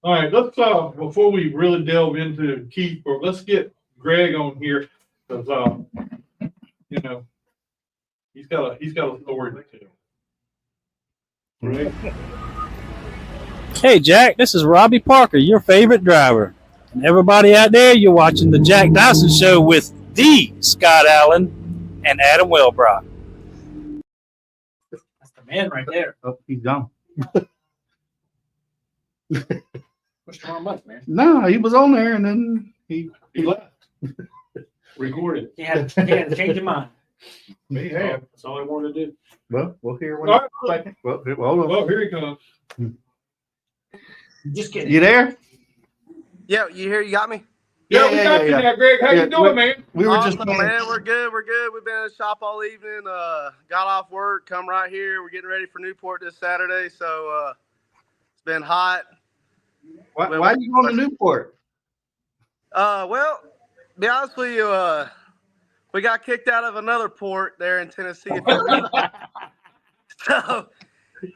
All right, let's before we really delve into Keith, or let's get Greg on here, because he's got a story to tell. Greg. Hey, Jack, this is Robbie Parker, your favorite driver. And everybody out there, you're watching the Jack Dawson Show with the Scott Allen and Adam Wellbrock. That's the man right there. Oh, he's gone. What's wrong with man? No, he was on there and then He left. Recorded. Yeah, change your mind. Yeah, that's all I wanted to do. well, we'll hear what All right. second. Well, hold on. Well, here he comes. Just kidding. You there? Yeah, you here? You got me? Yeah, we got you now, Greg. How Yeah, you doing, man? We were just Awesome, man. We're good. We're good. We've been in the shop all evening. Got off work, come right here. We're getting ready for Newport this Saturday, so it's been hot. Why are you going to Newport? Well, be honest with you, we got kicked out of another port there in Tennessee. So,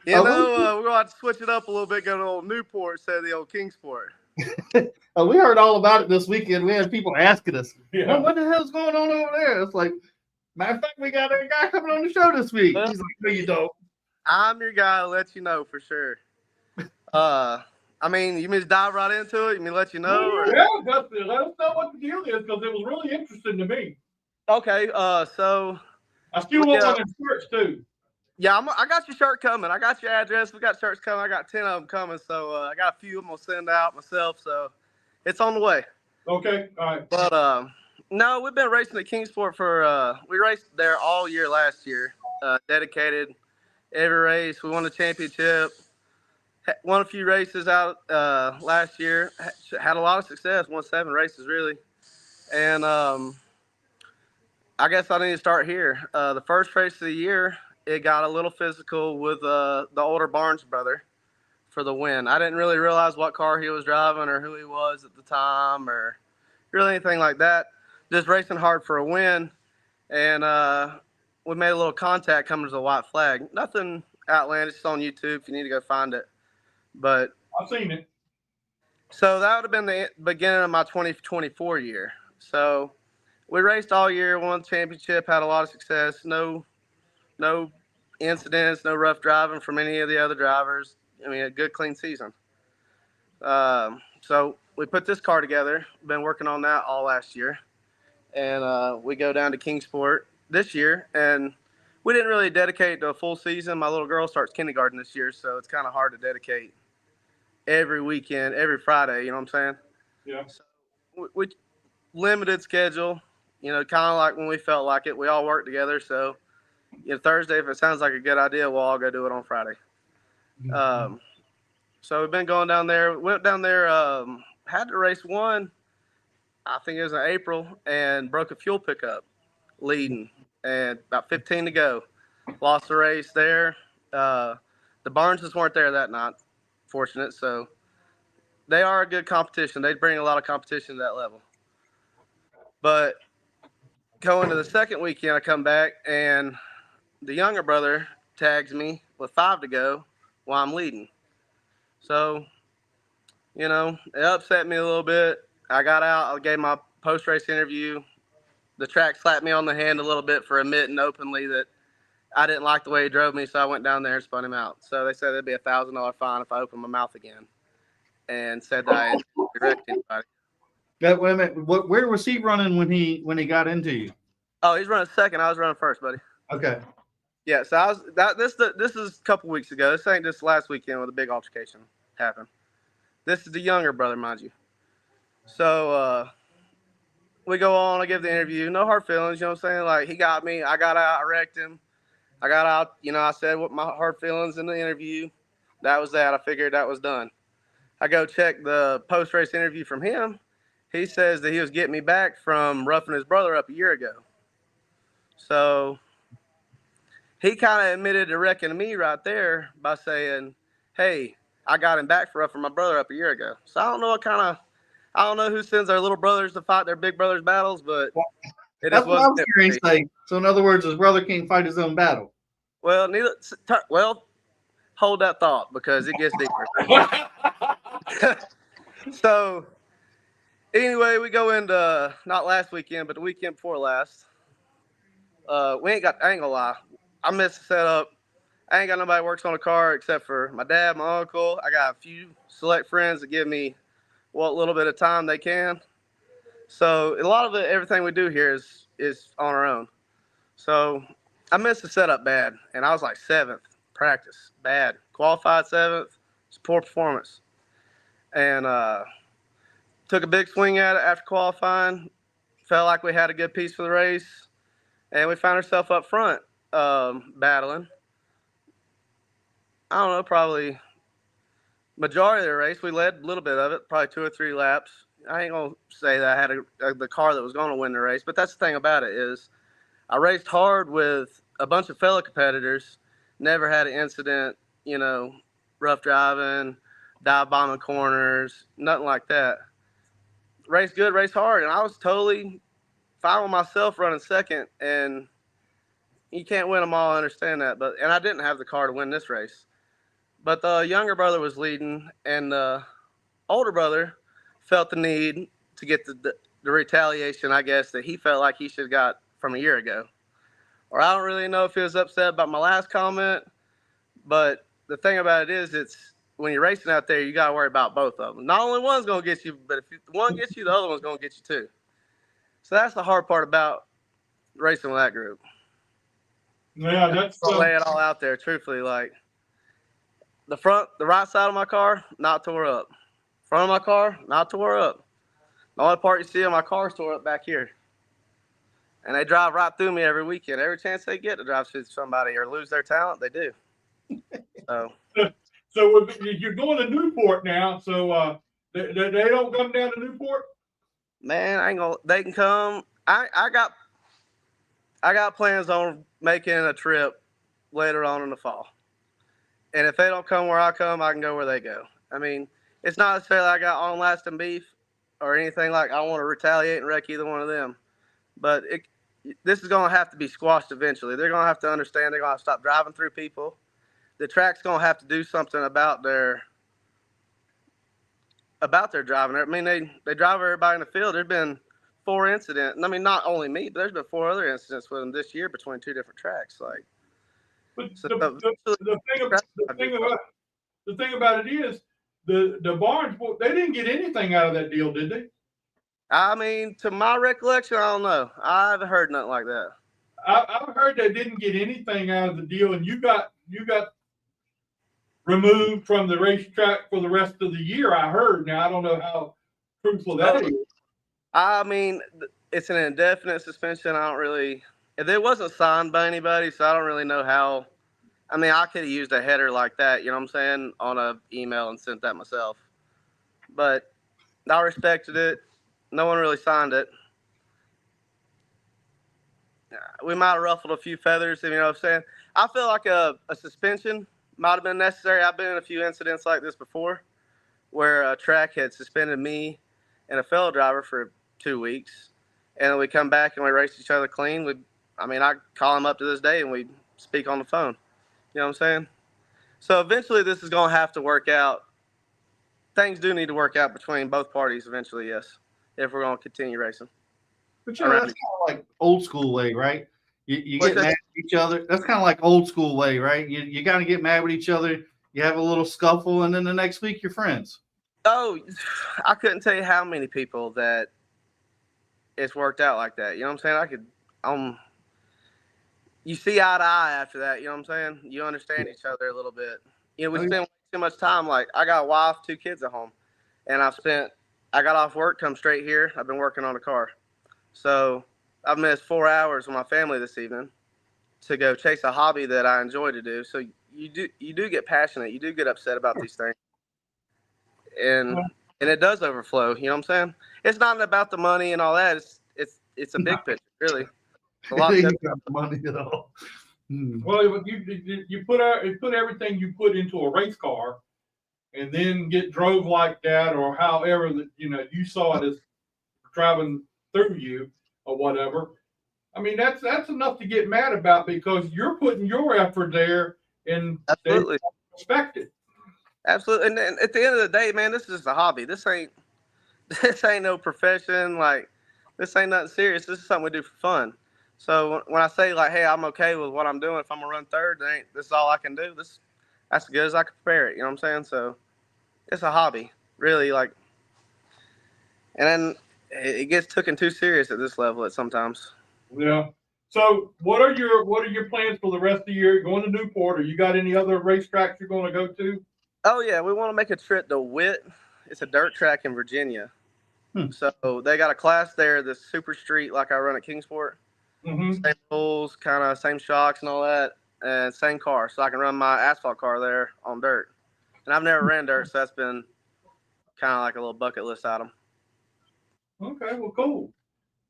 we're going to have to switch it up a little bit, go to old Newport instead of the old Kingsport. We heard all about it this weekend. We had people asking us, Yeah. what the hell's going on over there? It's like, matter of fact, we got a guy coming on the show this week. Well, He's like, no, you don't. I'm your guy to let you know for sure. I mean, you mean to dive right into it? You mean let you know? Or? Yeah, let us know what the deal is because it was really interesting to me. Okay, so I still want one of them shirts too. yeah, I got your shirt coming. I got your address. We got shirts coming. I got 10 of them coming. So I got a few I'm gonna send out myself. So it's on the way. Okay, all right. But no, we've been racing at Kingsport for we raced there all year last year. Dedicated every race. We won the championship. Won a few races out last year. Had a lot of success. Won 7 races really. And I guess I need to start here. The first race of the year, it got a little physical with the older Barnes brother for the win. I didn't really realize what car he was driving or who he was at the time or really anything like that. Just racing hard for a win. And we made a little contact coming to the white flag. Nothing outlandish. It's on YouTube if you need to go find it. But I've seen it. so that would have been the beginning of my 2024 year. So we raced all year, won the championship, had a lot of success. No incidents, no rough driving from any of the other drivers. I mean, a good, clean season. So we put this car together. Been working on that all last year. And we go down to Kingsport this year. And we didn't really dedicate to a full season. My little girl starts kindergarten this year, so it's kind of hard to dedicate every weekend, every Friday, you know what I'm saying? Yeah. So we limited schedule, kind of like when we felt like it. We all work together, so Thursday, if it sounds like a good idea, we'll all go do it on Friday. So we've been going down there. Went down there, had to race one, I think it was in April, and broke a fuel pickup leading, and about 15 to go. Lost the race there. The Barneses weren't there that night. Fortunate, so they are a good competition. They bring a lot of competition to that level. But going to the second weekend, I come back and the younger brother tags me with 5 to go while I'm leading. So, it upset me a little bit. I got out. I gave my post-race interview. The track slapped me on the hand a little bit for admitting openly that I didn't like the way he drove me, so I went down there and spun him out. So they said there'd be a $1,000 fine if I opened my mouth again, and said that I had wrecked anybody. Wait a minute. Where was he running when he got into you? Oh, he's running second. I was running first, buddy. Okay. Yeah. So this is a couple weeks ago. This ain't just last weekend where the big altercation happened. This is the younger brother, mind you. So we go on. I give the interview. No hard feelings. You know what I'm saying? Like, he got me. I got out. I wrecked him. I got out, I said what my hard feelings in the interview. That was that. I figured that was done. I go check the post-race interview from him. He says that he was getting me back from roughing his brother up a year ago. So he kind of admitted to wrecking me right there by saying, hey, I got him back for roughing my brother up a year ago. So I don't know who sends their little brothers to fight their big brothers' battles, but That's what I was hearing say. So in other words, his brother can't fight his own battle. Well, hold that thought because it gets deeper. So, anyway, we go into not last weekend, but the weekend before last. I ain't gonna lie. I missed the setup. I ain't got nobody that works on a car except for my dad, my uncle. I got a few select friends that give me what little bit of time they can. So a lot of it, everything we do here is on our own. So I missed the setup bad, and I was like 7th practice, bad. Qualified 7th, it's poor performance. And took a big swing at it after qualifying. Felt like we had a good piece for the race, and we found ourselves up front battling. I don't know, probably majority of the race. We led a little bit of it, probably 2 or 3 laps. I ain't gonna say that I had the car that was gonna win the race, but that's the thing about it is I raced hard with a bunch of fellow competitors. Never had an incident, rough driving, dive bombing corners, nothing like that. Race good, race hard, and I was totally fine with myself running second. And you can't win them all, I understand that, and I didn't have the car to win this race. But the younger brother was leading, and the older brother felt the need to get the retaliation, I guess, that he felt like he should have got from a year ago. Or I don't really know if he was upset about my last comment, but the thing about it is, it's when you're racing out there, you got to worry about both of them. Not only one's going to get you, but if one gets you, the other one's going to get you too. So that's the hard part about racing with that group. Yeah, that's I'll lay it all out there, truthfully. Like the right side of my car, not tore up. Front of my car, not tore up. The only part you see of my car is tore up back here. And they drive right through me every weekend. Every chance they get to drive through somebody or lose their talent, they do. So you're going to Newport now. So they don't come down to Newport. Man, I ain't gonna. They can come. I got plans on making a trip later on in the fall. And if they don't come where I come, I can go where they go. I mean, it's not necessarily I got on lasting beef or anything like I want to retaliate and wreck either one of them. But this is going to have to be squashed eventually. They're going to have to understand they're going to have to stop driving through people. The track's going to have to do something about their driving. I mean, they drive everybody in the field. There's been 4 incidents. I mean, not only me, but there's been 4 other incidents with them this year between 2 different tracks. Like, But so the thing about it is the Barnes, they didn't get anything out of that deal, did they? I mean, to my recollection, I don't know. I haven't heard nothing like that. I've heard they didn't get anything out of the deal, and you got removed from the racetrack for the rest of the year. I heard. Now I don't know how truthful that is. I mean, it's an indefinite suspension. I don't really. It wasn't signed by anybody, so I don't really know how. I mean, I could have used a header like that, you know what I'm saying, on an email and sent that myself. But I respected it. No one really signed it. We might have ruffled a few feathers, you know what I'm saying? I feel like a suspension might have been necessary. I've been in a few incidents like this before where a track had suspended me and a fellow driver for 2 weeks. And we come back and we race each other clean. I call him up to this day and we speak on the phone. You know what I'm saying? So eventually this is going to have to work out. Things do need to work out between both parties eventually, yes, if we're going to continue racing. But that's kind of like old school way, right? You get mad at each other. That's kind of like old school way, right? You got to get mad with each other. You have a little scuffle, and then the next week you're friends. Oh, I couldn't tell you how many people that it's worked out like that. You know what I'm saying? You see eye to eye after that. You know what I'm saying? You understand each other a little bit. You know, we spend too much time. Like, I got a wife, 2 kids at home, and I got off work, come straight here. I've been working on a car. So I've missed 4 hours with my family this evening to go chase a hobby that I enjoy to do. So you do get passionate. You do get upset about these things. And it does overflow. You know what I'm saying? It's not about the money and all that. It's a big picture, really. A lot of money at all. Well, you put everything you put into a race car, and then get drove like that, or however that you saw it as driving through you or whatever. I mean, that's enough to get mad about because you're putting your effort there, and absolutely they respect it. Absolutely, and at the end of the day, man, this is just a hobby. This ain't no profession. Like, this ain't nothing serious. This is something we do for fun. So when I say like, hey, I'm okay with what I'm doing, if I'm gonna run third, this is all I can do. That's as good as I can prepare it. You know what I'm saying? So it's a hobby, really. Like, and then it gets taken too serious at this level at sometimes. Yeah. So what are your plans for the rest of the year? Going to Newport, or you got any other racetracks you're going to go to? Oh yeah, we want to make a trip to Witt. It's a dirt track in Virginia. So they got a class there that's super street like I run at Kingsport. Mm-hmm. Same rules, kind of same shocks and all that, and same car. So I can run my asphalt car there on dirt. And I've never ran dirt, so that's been kind of like a little bucket list item. Okay, well, cool.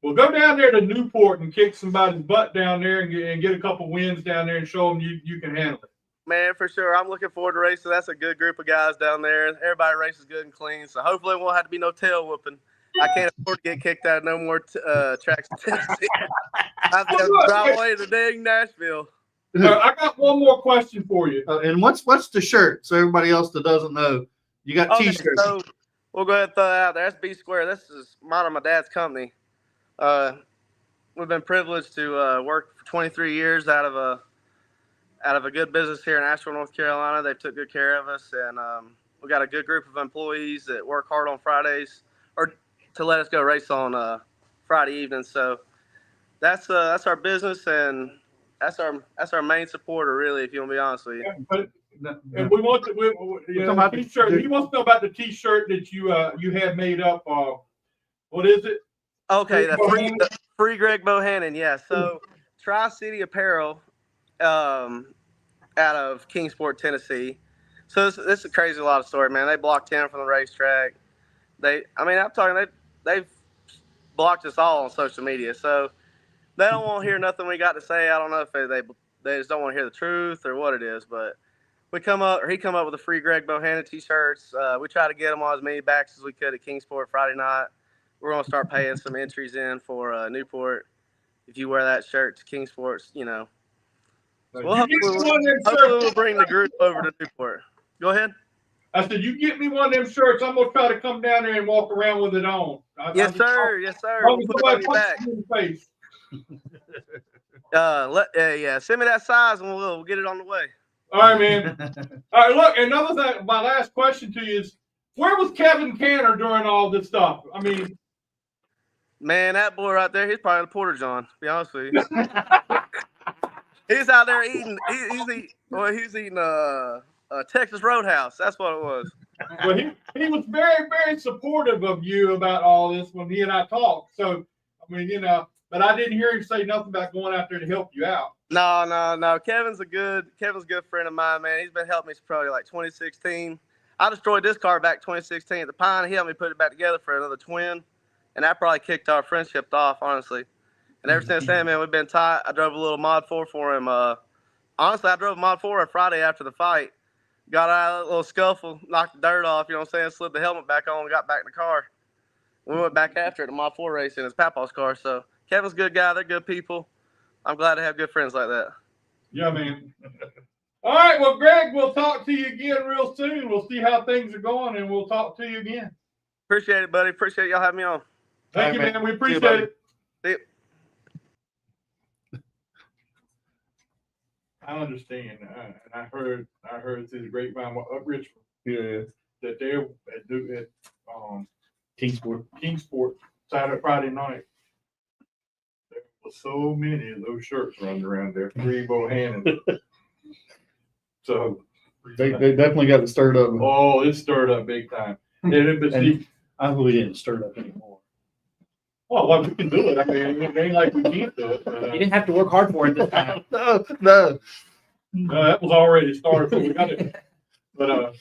Well, go down there to Newport and kick somebody's butt down there and get a couple wins down there and show them you can handle it. Man, for sure. I'm looking forward to racing. That's a good group of guys down there. Everybody races good and clean, so hopefully it won't have to be no tail whooping. I can't afford to get kicked out of no more tracks in Tennessee. I have to drive all the way to dang Nashville. I got one more question for you. And what's the shirt? So everybody else that doesn't know, you got T-shirts. So we'll go ahead and throw that out there. That's B Square. This is mine and my dad's company. We've been privileged to work for 23 years out of a good business here in Asheville, North Carolina. They took good care of us, and we got a good group of employees that work hard on Fridays, or to let us go race on Friday evenings. So that's our business, and that's our main supporter, really. If you want to be honest with you. Yeah, but, and we want the T-shirt. He wants to know about the T-shirt that you had made up. What is it? Okay, the free Greg Bohannon. Yeah. So Tri-City Apparel, out of Kingsport, Tennessee. So this is a crazy lot of story, man. They blocked him from the racetrack. They've blocked us all on social media. So they don't want to hear nothing we got to say. I don't know if they just don't want to hear the truth or what it is, but he come up with the free Greg Bohannon T-shirts. We tried to get them on as many backs as we could at Kingsport Friday night. We're going to start paying some entries in for Newport. If you wear that shirt to Kingsport, you know. So hopefully we'll bring the group over to Newport. Go ahead. I said, you get me one of them shirts, I'm going to try to come down there and walk around with it on. Yes, sir. Yes, sir. We'll put it on your back. Face. Send me that size and we'll get it on the way. All right, man. All right, look, another thing, my last question to you is, where was Kevin Canner during all this stuff? I mean, man, that boy right there, he's probably in the Porter John, to be honest with you. He's out there eating. He's eating Texas Roadhouse. That's what it was. Well, he was very, very supportive of you about all this when he and I talked. So, I mean, but I didn't hear him say nothing about going out there to help you out. No. Kevin's a good friend of mine, man. He's been helping me probably like 2016. I destroyed this car back 2016 at the Pine. He helped me put it back together for another twin, and that probably kicked our friendship off, honestly. And ever since then, man, we've been tight. I drove a little Mod 4 for him. Honestly, I drove a Mod 4 on Friday after the fight. Got out of that little scuffle, knocked the dirt off, you know what I'm saying, slid the helmet back on, and got back in the car. We went back after it, the Mod 4 race in his Papaw's car. So Kevin's a good guy. They're good people. I'm glad to have good friends like that. Yeah, man. All right, well, Greg, we'll talk to you again real soon. We'll see how things are going, and we'll talk to you again. Appreciate it, buddy. Appreciate y'all having me on. Thank you, man. We appreciate it. See you. I understand, and I heard through the grapevine up Richmond, that they're at Kingsport Friday night. There were so many of those shirts running around there, free Bohannon. So They definitely got it stirred up. oh, it's stirred up big time. And I hope we didn't stir it up anymore. Well, we can do it. I mean, it ain't like we can't do it. You didn't have to work hard for it this time. No. No, that was already started, so we got it. But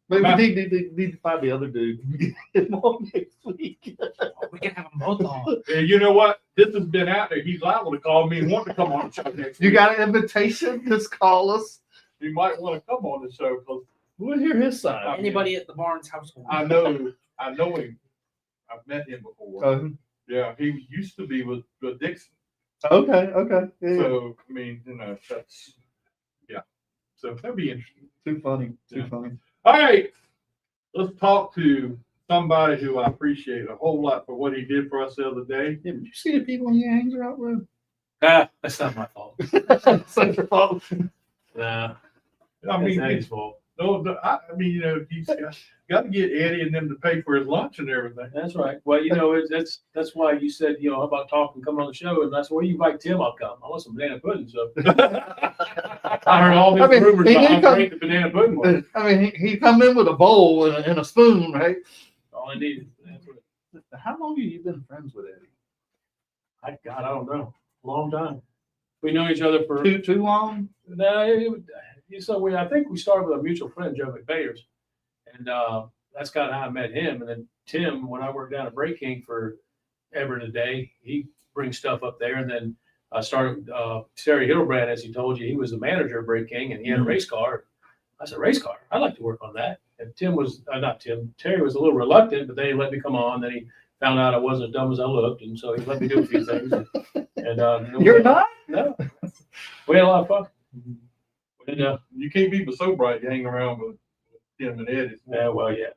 maybe we need to find the other dude. Get him on next week. We can have them both on. and you know what? This has been out there. He's liable to call me and want to come on the show next week. You got an invitation? Just call us. He might want to come on the show because We'll hear his side. Anybody at the Barnes household. I know him. I've met him before. Yeah, he used to be with Dixon. Okay. Yeah. So I mean, that's So that'd be interesting. Too funny. All right, let's talk to somebody who I appreciate a whole lot for what he did for us the other day. Yeah, did you see the people he hangs out with? That's not my fault. It's not your fault. Nah, I mean, it's Eddie's fault. I mean, he's got to get Eddie and them to pay for his lunch and everything. That's right. Well, that's why you said, how about talking, come on the show, and that's why you invite Tim. I'll come. I want some banana pudding. So I heard all these rumors about how great the banana pudding was. I mean, he come in with a bowl and a spoon, right? All I needed. That's what How long have you been friends with Eddie? I don't know. Long time. We know each other for Too long? no. I think we started with a mutual friend, Joe McBayers, and that's kind of how I met him. And then Tim, when I worked down at Break King for ever and a day, he brings stuff up there. And then I started Terry Hildebrand, as he told you, he was the manager of Break King, and he had a race car. I said, race car? I'd like to work on that. And Terry was a little reluctant, but then he let me come on. Then he found out I wasn't as dumb as I looked, and so he let me do a few things. And You're not? No. We had a lot of fun. And, You can't be so bright. You hang around with Tim and Eddie. yeah, well, yeah.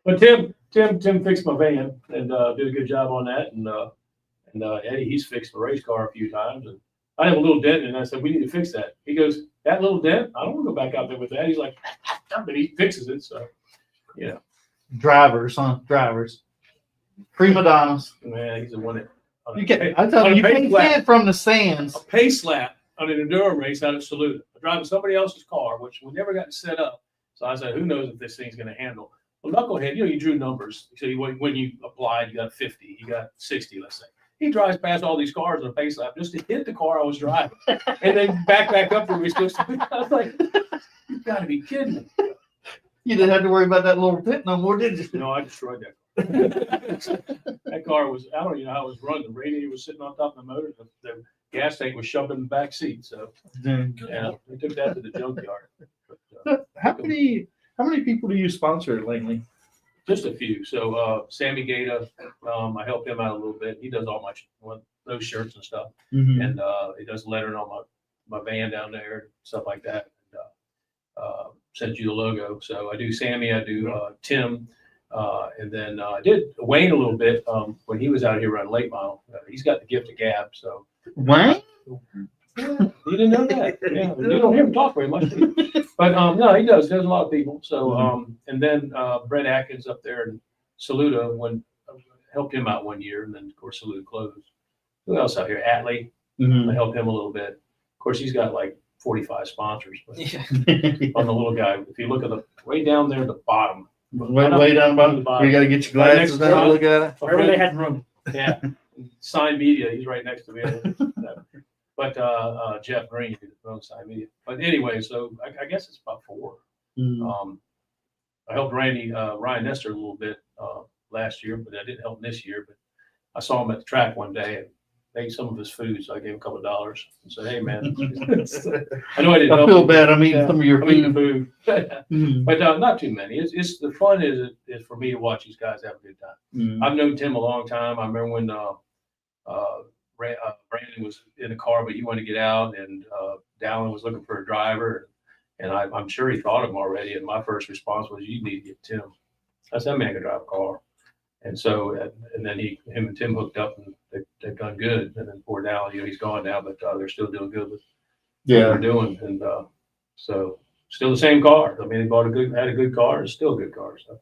But Tim fixed my van and did a good job on that. And Eddie, he's fixed the race car a few times. And I have a little dent, and I said, we need to fix that. He goes, that little dent? I don't want to go back out there with that. He's like, but he fixes it. So, Drivers, huh? Drivers. Prima donnas. man, he's the one that. I tell you, you can't see it from the A stands. pace lap on an enduro race out at Saluda. I'm driving somebody else's car, which we never got set up. So I said, who knows if this thing's going to handle? Well, Knucklehead, you drew numbers. So when you applied, you got 50, you got 60, let's say. He drives past all these cars on a pace lap just to hit the car I was driving, and then back up where we're supposed to be. I was like, you got to be kidding me. You didn't have to worry about that little pit no more, did you? No, I destroyed that car. That car was, I don't even know how it was run. The radiator was sitting on top of the motor. The gas tank was shoved in the back seat. So, yeah, we took that to the junkyard. But, How many people do you sponsor at Langley? just a few. So, Sammy Gata, I helped him out a little bit. He does all those shirts and stuff. And he does lettering on my van down there, stuff like that. And, sent you the logo. So I do Sammy, I do Tim, and then I did Wayne a little bit when he was out here running late model. He's got the gift of gab. So Wayne? yeah, you didn't know that. Yeah, you don't hear him talk very much. But no, he does. There's a lot of people. So and then Brett Atkins up there in Saluda helped him out one year, and then of course Saluda closed. Who else out here? Atlee. I helped him a little bit. Of course, he's got like 45 sponsors. But on the little guy, if you look at the way down there at the bottom, Way down bottom. You got to get your glasses down to look at it. Wherever they had room. Yeah, Sign Media. He's right next to me. But Jeff Green owns Sign Media. But anyway, so I guess it's about 4. I helped Ryan Nestor a little bit last year, but I didn't help him this year. But I saw him at the track one day and ate some of his food, so I gave him a couple of dollars and said, "Hey, man, I know I didn't. I feel bad. I'm eating some of your food, but not too many. It's the fun is for me to watch these guys have a good time. I've known Tim a long time. I remember when Brandon was in the car, but he wanted to get out, and Dallin was looking for a driver, and I'm sure he thought of him already. And my first response was, "You need to get Tim." I said, "That man can drive a car." And so, and then him and Tim hooked up, and they've done good. And then poor Dallin, he's gone now, but they're still doing good with what they're doing. And so, still the same car. I mean, they had a good car. It's still a good car. So,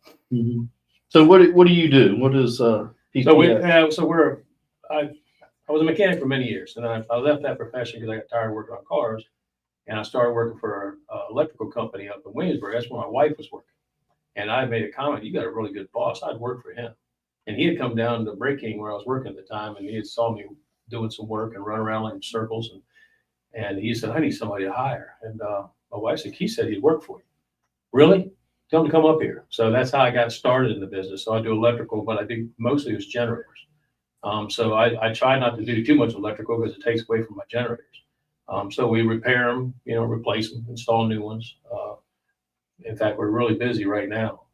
So what do you do? What is PPS? I was a mechanic for many years, and I left that profession because I got tired of working on cars, and I started working for an electrical company up in Williamsburg. That's where my wife was working, and I made a comment: "You got a really good boss." I'd work for him, and he had come down to Break King where I was working at the time, and he had saw me doing some work and run around in circles, and he said, "I need somebody to hire." And my wife said, "He said he'd work for you." Really? Tell him to come up here. So that's how I got started in the business. So I do electrical, but I do mostly it was generators. So I try not to do too much electrical because it takes away from my generators. So we repair them, replace them, install new ones. In fact, we're really busy right now.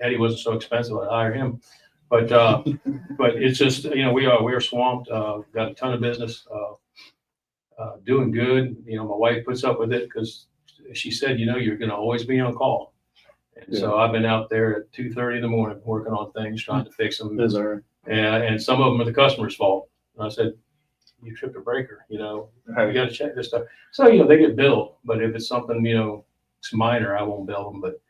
Eddie wasn't so expensive, I'd hire him. But it's just, we are swamped. Got a ton of business, doing good. My wife puts up with it because she said, you're going to always be on call. And so I've been out there at 2:30 in the morning working on things, trying to fix them. And some of them are the customer's fault. And I said, you tripped a breaker, you know, you Right. got to check this stuff. So, you know, they get billed, but if it's something, you know, it's minor, I won't bill them, but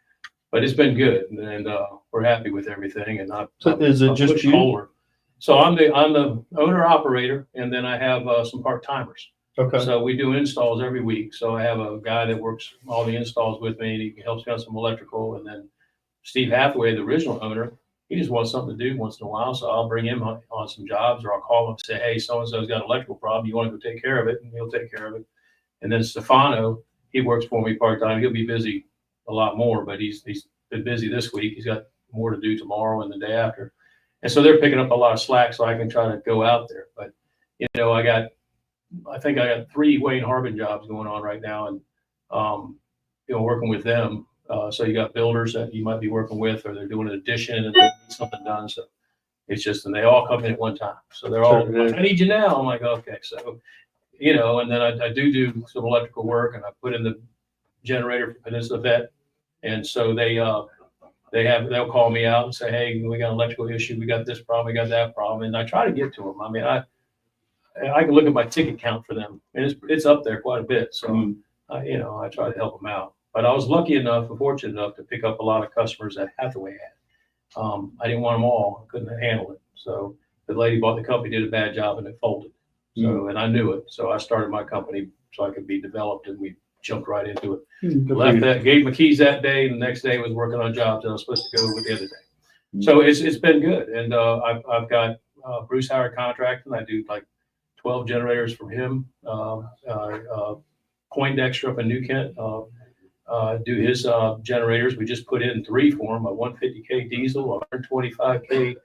it's been good, and we're happy with everything. And So is it just push you? Kohler. So I'm the owner operator, and then I have some part timers. Okay. So we do installs every week. So I have a guy that works all the installs with me, and he helps me on some electrical. And then Steve Hathaway, the original owner, he just wants something to do once in a while. So I'll bring him on some jobs, or I'll call him and say, hey, so and so's got an electrical problem. You want to go take care of it? And he'll take care of it. And then Stefano, he works for me part time. He'll be busy a lot more, but he's been busy this week. He's got more to do tomorrow and the day after. And so they're picking up a lot of slack, so I can try to go out there. But, you know, I think I got 3 Wayne Harbin jobs going on right now, and, you know, working with them. So you got builders that you might be working with, or they're doing an addition and they need something done. So it's just, and they all come in at one time. So they're all, Sure. I need you now. I'm like, okay. So, you know, and then I do some electrical work, and I put in the generator for Peninsula Vet. And so they'll call me out and say, hey, we got an electrical issue. We got this problem. We got that problem. And I try to get to them. I mean, I can look at my ticket count for them, and it's up there quite a bit. So, you know, I try to help them out. But I was lucky enough and fortunate enough to pick up a lot of customers that Hathaway had. I didn't want them all. I couldn't handle it. So the lady bought the company, did a bad job, and it folded. So, and I knew it. So I started my company so I could be developed, and we jumped right into it. Left that, gave my keys that day, and the next day was working on jobs that I was supposed to go with the other day. So it's been good. And I've got Bruce Howard contracting. I do like 12 generators from him. Poindexter up in New Kent, do his generators. We just put in 3 for him, a 150K diesel, a 125K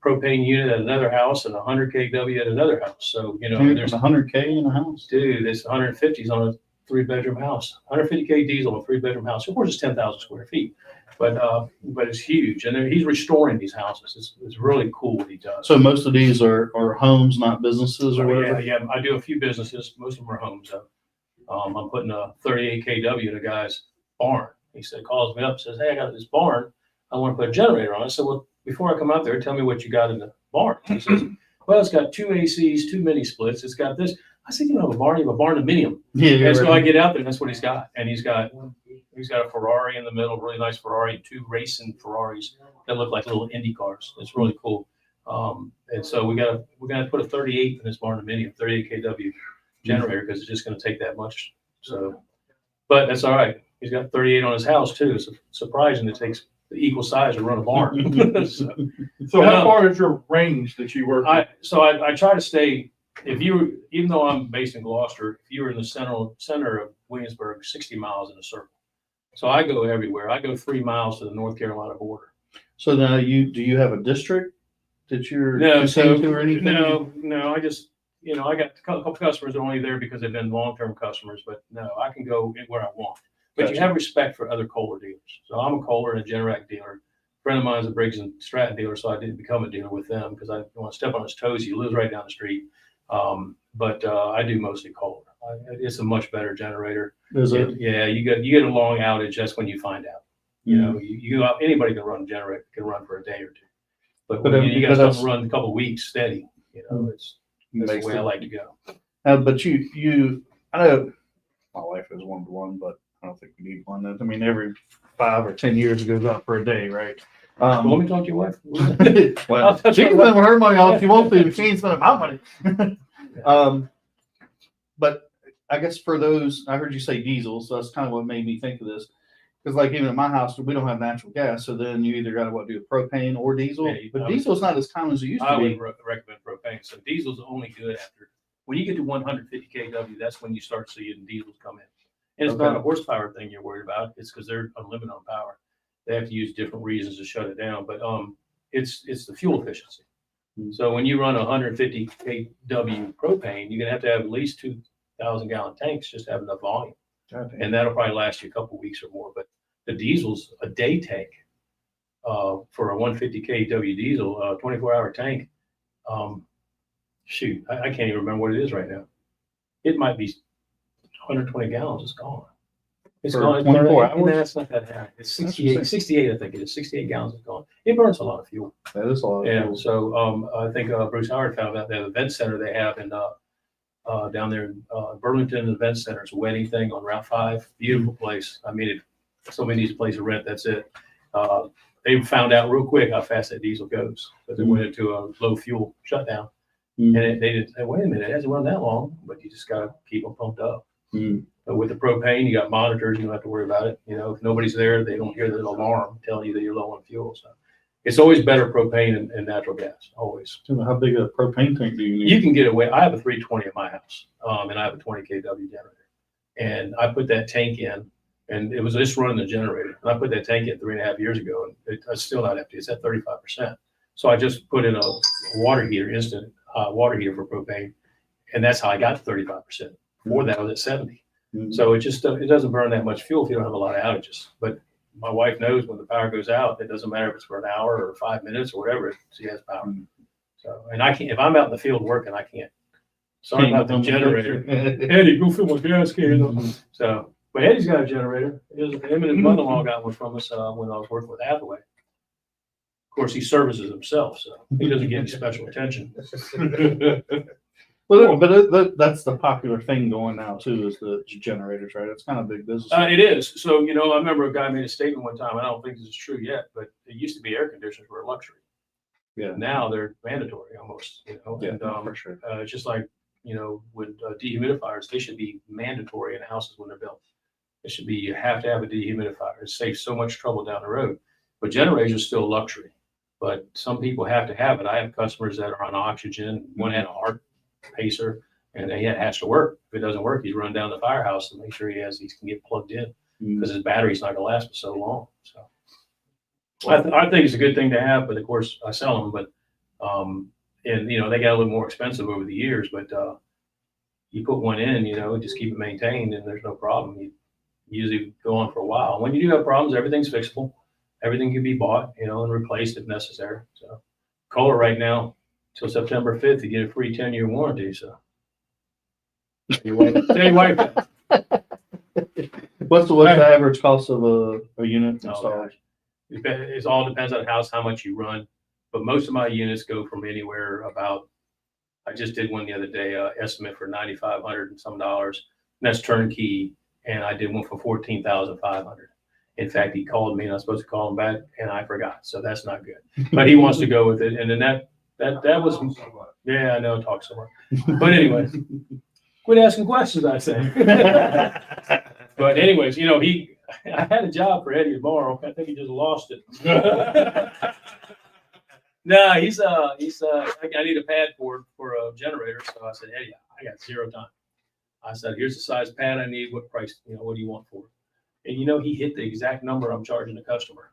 propane unit at another house, and a 100 kW at another house. So, you know, There's 100K in a house. Dude, this 150s on a 3-bedroom house, 150K diesel on a 3-bedroom house. Of course, it's 10,000 square feet, but it's huge. And then he's restoring these houses. It's really cool what he does. So most of these are homes, not businesses or whatever? Yeah, I do a few businesses. Most of them are homes, though. I'm putting a 38 kW in a guy's barn. He calls me up, says, hey, I got this barn. I want to put a generator on it. I said, well, before I come out there, tell me what you got in the barn. He says, well, it's got 2 ACs, 2 mini splits. It's got this. I said, you don't have a barn, you have a barn-dominium. Yeah. And so I get out there, and that's what he's got. And he's got a Ferrari in the middle, really nice Ferrari, and 2 racing Ferraris that look like little Indy cars. It's really cool. And so we're gonna put a 38 in this barn-dominium, 38 kW generator, because it's just gonna take that much. So, but that's all right. He's got 38 on his house too. It's surprising it takes the equal size to run a barn. So how far is your range that you work? I try to stay. Even though I'm based in Gloucester, if you were in the center of Williamsburg, 60 miles in a circle. So I go everywhere. I go 3 miles to the North Carolina border. So now do you have a district that you're No, to or anything? No. I just, you know, I got a couple customers that are only there because they've been long-term customers, but no, I can go where I want. But Gotcha. you have respect for other Kohler dealers. So I'm a Kohler and a Generac dealer. A friend of mine is a Briggs and Stratton dealer, so I didn't become a dealer with them because I don't want to step on his toes. He lives right down the street. But I do mostly Kohler. It's a much better generator. Is it? Yeah, you get a long outage. That's when you find out. You know, anybody can run a generator, can run for a day or two. But when you got something run a couple of weeks steady, you know, that's the way I like to go. But I know my wife is 1-to-1, but I don't think we need one. I mean, every 5 or 10 years it goes out for a day, right? Let me talk to your wife. Well, she can spend her money on if she wants to, but she ain't spending my money. But I guess for those, I heard you say diesel, so that's kind of what made me think of this. Because like even in my house, we don't have natural gas, so then you either got to do a propane or diesel. Yeah, but diesel's not as common as it used to be. I would recommend propane. So diesel's only good after when you get to 150 kW. That's when you start seeing diesels come in. And it's not a horsepower thing you're worried about. It's because they're unlimited on power. They have to use different reasons to shut it down. But it's the fuel efficiency. So when you run 150 kW propane, you're gonna have to have at least 2,000 gallon tanks just to have enough volume. Okay. And that'll probably last you a couple of weeks or more. But the diesel's a day tank for a 150 kW diesel, 24-hour tank. Shoot, I can't even remember what it is right now. It might be 120 gallons. It's gone. It's For gone. 24 hours? No, it's not that high. It's 68, I think it is. 68 gallons is gone. It burns a lot of fuel. That is a lot of Yeah. fuel. So I think Bruce Howard found out that the event center they have in down there in Burlington Event Center. It's a wedding thing on Route 5. Beautiful place. I mean, if somebody needs a place to rent, that's it. They found out real quick how fast that diesel goes because it went into a low fuel shutdown. And they didn't say, wait a minute, it hasn't run that long, but you just got to keep them pumped up. But with the propane, you got monitors, you don't have to worry about it. You know, if nobody's there, they don't hear the alarm telling you that you're low on fuel. So it's always better propane and natural gas, always. How big a propane tank do you need? You can get away. I have a 320 at my house, and I have a 20 kW generator. And I put that tank in, and it was just running the generator. And I put that tank in 3.5 years ago, and it's still not empty. It's at 35%. So I just put in a water heater, instant water heater for propane, and that's how I got to 35%. Before that, I was at 70. So it just it doesn't burn that much fuel if you don't have a lot of outages. But my wife knows when the power goes out, it doesn't matter if it's for an hour or 5 minutes or whatever, she has power. So, and I can't, if I'm out in the field working, I can't. Sorry about the generator. Eddie, go fill my gas can. So, but Eddie's got a generator. Him and his mother-in-law got one from us when I was working with Hathaway. Of course, he services himself, so he doesn't get any special attention. Well, but that's the popular thing going now too, is the generators, right? It's kind of big business. It is. So, you know, I remember a guy made a statement one time. I don't think this is true yet, but it used to be air conditioners were a luxury. Yeah. Now they're mandatory almost. You know, Yeah, and for sure. it's just like, you know, with dehumidifiers, they should be mandatory in houses when they're built. It should be, you have to have a dehumidifier. It saves so much trouble down the road. But generators are still a luxury. But some people have to have it. I have customers that are on oxygen. One had a heart pacer, and he has to work. If it doesn't work, he's run down the firehouse to make sure he can get plugged in because his battery's not going to last for so long. So I think it's a good thing to have, but of course I sell them. But and you know, they got a little more expensive over the years. But you put one in, you know, just keep it maintained, and there's no problem. You usually go on for a while. When you do have problems, everything's fixable. Everything can be bought, you know, and replaced if necessary. So Kohler right now, till September 5th, you get a free 10-year warranty. So your wife. What's the average cost of a unit installed? It all depends on the house, how much you run. But most of my units go from anywhere about, I just did one the other day, estimate for $9,500 and some dollars. And that's turnkey. And I did one for $14,500. In fact, he called me and I was supposed to call him back and I forgot. So that's not good. But he wants to go with it. And then that was, yeah, I know, talk so much. But anyway, quit asking questions, I say. But anyways, you know, I had a job for Eddie tomorrow. I think he just lost it. No, I need a pad for a generator. So I said, Eddie, I got zero time. I said, here's the size pad I need. What price, you know, what do you want for it? And, you know, he hit the exact number I'm charging the customer.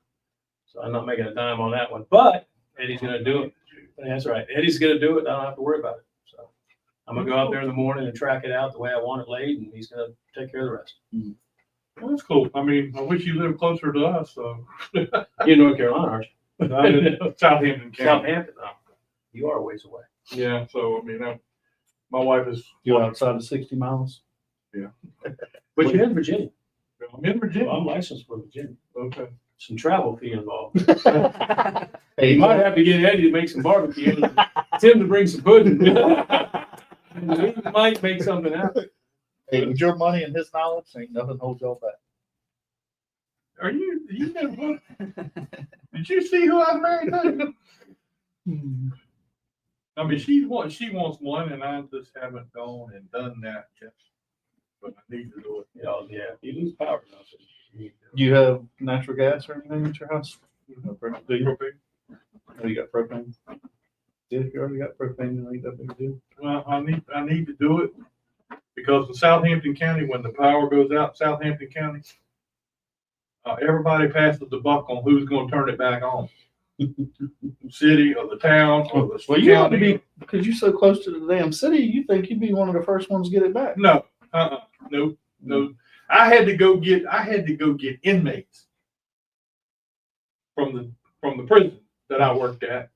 So I'm not making a dime on that one, but Eddie's going to do it. That's right. Eddie's going to do it. I don't have to worry about it. So I'm going to go out there in the morning and track it out the way I want it laid, and he's going to take care of the rest. Well, that's cool. I mean, I wish you lived closer to us. So You're in North Carolina, aren't you? I'm in Southampton County. Southampton. Oh, you are a ways away. Yeah. So, I mean, my wife is. You're outside of 60 miles? Yeah. But you're in Virginia. I'm in Virginia. Well, I'm licensed for Virginia. Okay. Some travel fee involved. Hey, You might have to get Eddie to make some barbecue. Tim to bring some pudding. We might make something happen. hey, with your money and his knowledge, ain't nothing holds y'all back. Are you never, did you see who I married to? I mean, she wants one, and I just haven't gone and done that yet. But I need to do it. Yeah, you lose power. Do you have natural gas or anything at your house? Do you? Oh, you got propane? Yeah, you already got propane, you ain't that big a deal. Well, I need to do it because in Southampton County, when the power goes out, Southampton County, everybody passes the buck on who's going to turn it back on. City or the town or the Well, you ought to be, because you're so close to the damn city, you think you'd be one of the first ones to get it back. No, no. I had to go get inmates from the prison that I worked at,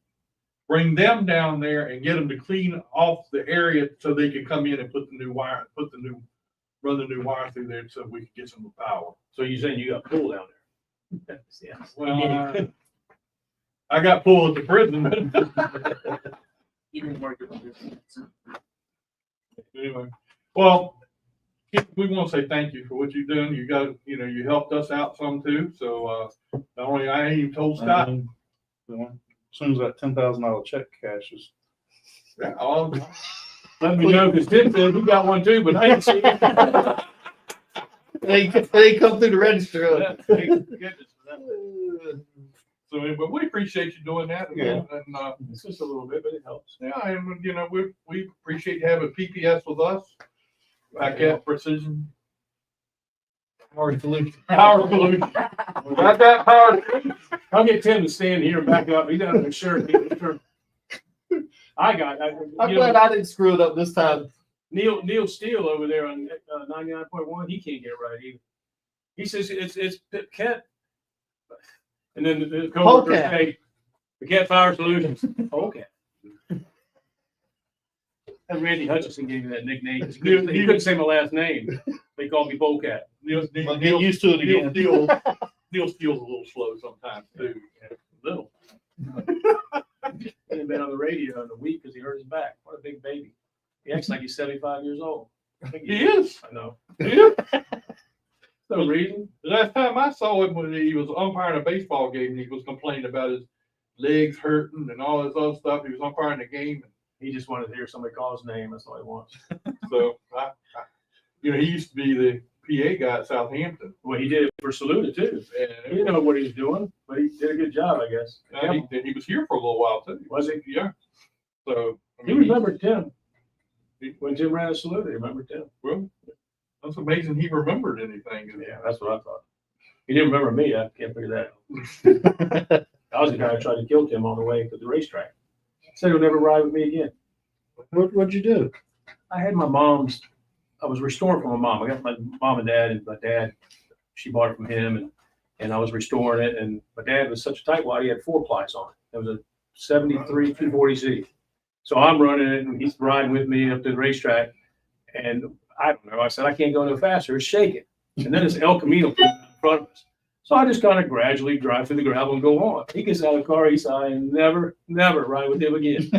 bring them down there and get them to clean off the area so they could come in and run the new wire through there so we could get some power. So you're saying you got a pool down there? Yeah. Well, I got pulled at the prison. He didn't work at the Anyway, well, we want to say thank you for what you've done. You got, you helped us out some too. So, not only I ain't even told Scott. As soon as that $10,000 check cashes. Yeah, Let me know, because Tim said he got one too, but I ain't seen it. They come through the register. Yeah, thank goodness for that. So, but we appreciate you doing that. Yeah. And, It's just a little bit, but it helps. yeah, and we appreciate having PPS with us. Back at Precision Power solution. Power Solution. Got that power. I'll get Tim to stand here and back up. He doesn't have a shirt. I'm glad I didn't screw it up this time. Neil Steele over there on 99.1, he can't get it right either. He says it's Kent. And then the coworkers say, the Kent Fire Solutions. Okay. And Randy Hutchinson gave me that nickname. He couldn't say my last name. They called me Bowcat. But get used to it again. Neil Steele's a little slow sometimes too. Little. He hasn't been on the radio in a week because he hurt his back. What a big baby. He acts like he's 75 years old. I think He is. I know. Yeah. No reason. The last time I saw him when he was umpiring a baseball game, he was complaining about his legs hurting and all this other stuff. He was umpiring the game. He just wanted to hear somebody call his name. That's all he wants. So, he used to be the PA guy at Southampton. Well, he did it for Saluda too. And He didn't know what he was doing, but he did a good job, I guess. he was here for a little while too. Was he? Yeah. So, He remembered Tim. When Tim ran a Saluda, he remembered Tim. Well, that's amazing he remembered anything. Yeah, that's what I thought. He didn't remember me. I can't figure that out. I was the guy who tried to kill Tim on the way to the racetrack. Said he'll never ride with me again. What'd you do? I had I was restoring from my mom. I got my mom and dad, and my dad, she bought it from him, and I was restoring it. And my dad was such a tightwad, he had 4-plies on it. It was a 73 240Z. So I'm running it, and he's riding with me up to the racetrack. And I don't know, I said, I can't go no faster. It's shaking. And then this El Camino in front of us. So I just kind of gradually drive through the gravel and go on. He gets out of the car. He said, I never ride with him again.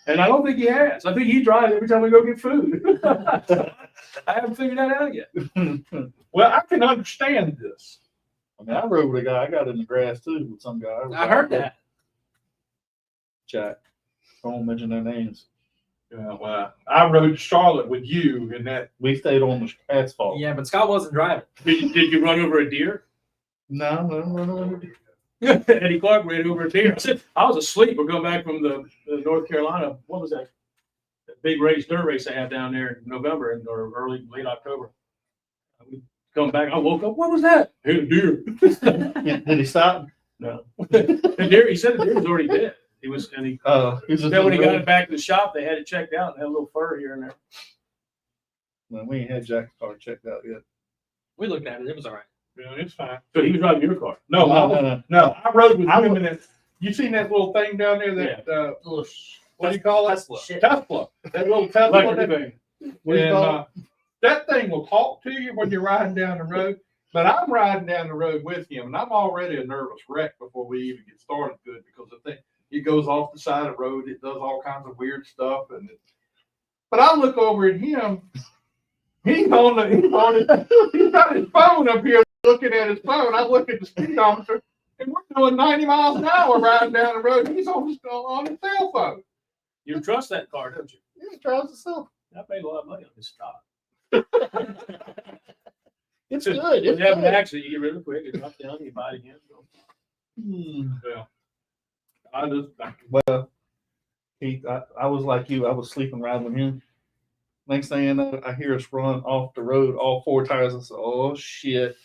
And I don't think he has. I think he drives every time we go get food. I haven't figured that out yet. Well, I can understand this. I mean, I rode with a guy. I got in the grass too with some guy. I heard that. Jack. I won't mention their names. Yeah, well, I rode to Charlotte with you, and that We stayed on the asphalt. Yeah, but Scott wasn't driving. Did you run over a deer? No. Eddie Clark ran over a deer. I said, I was asleep. We're going back from the North Carolina. What was that? That big race, dirt race they had down there in November or late October. We come back. I woke up. What was that? Hit a deer. Did he stop? No. The deer. He said the deer was already dead. He was, and he. Then when he got it back to the shop, they had it checked out and had a little fur here and there. No, we ain't had Jack's car checked out yet. We looked at it. It was all right. Yeah, it's fine. So he was driving your car. No, No. I rode with him in it. You seen that little thing down there? That what do you call it? Tesla. Tesla. That little Tesla. Electric thing. What do you call it? That thing will talk to you when you're riding down the road. But I'm riding down the road with him, and I'm already a nervous wreck before we even get started good because the thing it goes off the side of the road. It does all kinds of weird stuff, but I look over at him. He's got his phone up here looking at his phone. I look at the speedometer, and we're doing 90 miles an hour riding down the road. He's on his cell phone. You trust that car, don't you? Yeah, he drives himself. I paid a lot of money on this stock. It's good. When It's you have an good. accident, you get rid of it quick. It drops down, you buy it again. Yeah. Well, I was like you. I was sleeping riding with him. Next thing I know, I hear us run off the road, all 4 tires. I said, "Oh shit!"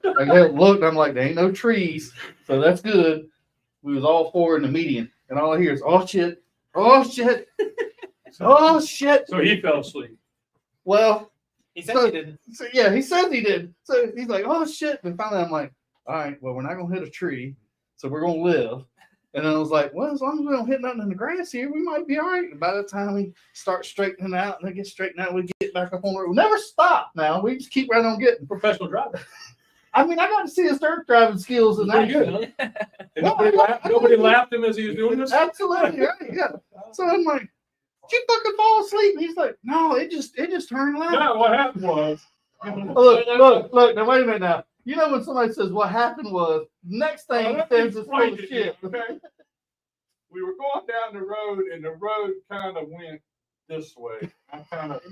I looked. I'm like, "There ain't no trees, so that's good." We was all 4 in the median, and all I hear is, "Oh shit! Oh shit! Oh shit!" So he fell asleep. Well, He said he didn't. so yeah, he says he did. So he's like, "Oh shit!" And finally, I'm like, "All right, well, we're not gonna hit a tree, so we're gonna live." And then I was like, well, as long as we don't hit nothing in the grass here, we might be all right. And by the time we start straightening out and they get straightened out, we get back up on the road. We'll never stop now. We just keep right on getting. Professional driver. I mean, I got to see his dirt driving skills in Pretty that. good, huh? And nobody laughed him as he was doing this? Absolutely, right, yeah. So I'm like, you fucking fall asleep? He's like, no, it just turned loud. No, what happened was. Look, now wait a minute now. You know when somebody says what happened was, next thing Let says me it's full of explain it, shit. okay? We were going down the road, and the road kind of went this way.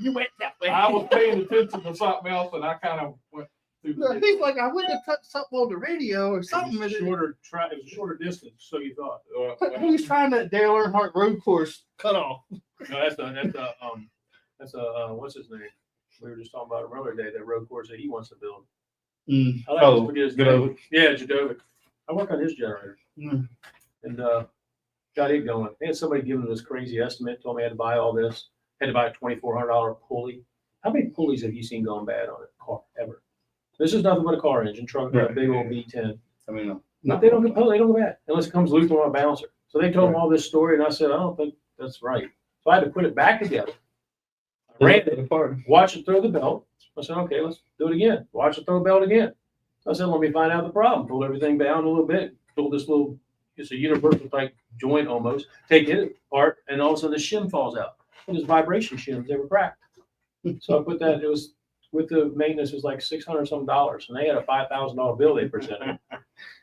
You went that way. I was paying attention to something else, and I kind of went through the He's like, I went to touch something on the radio or something. It was a shorter distance, so you thought. He's trying that Dale Earnhardt road course cut off. No, that's what's his name? We were just talking about him earlier today, that road course that he wants to build. I like to forget his name. Yeah, Jadovic. I work on his generator. And got it going. They had somebody giving them this crazy estimate, told me I had to buy all this, had to buy a $2,400 pulley. How many pulleys have you seen going bad on a car ever? This is nothing but a car engine, truck, a big old V10. I mean, But they don't go bad unless it comes loose on a bouncer. So they told them all this story, and I said, I don't think that's right. So I had to put it back together. I ran it, watch it throw the belt. I said, okay, let's do it again. Watch it throw the belt again. So I said, let me find out the problem. Pull everything down a little bit. Pull this little, it's a universal type joint almost. Take it apart, and all of a sudden the shim falls out. And this vibration shims, they were cracked. So I put that, it was, with the maintenance, it was like $600 some, and they had a $5,000 bill they presented.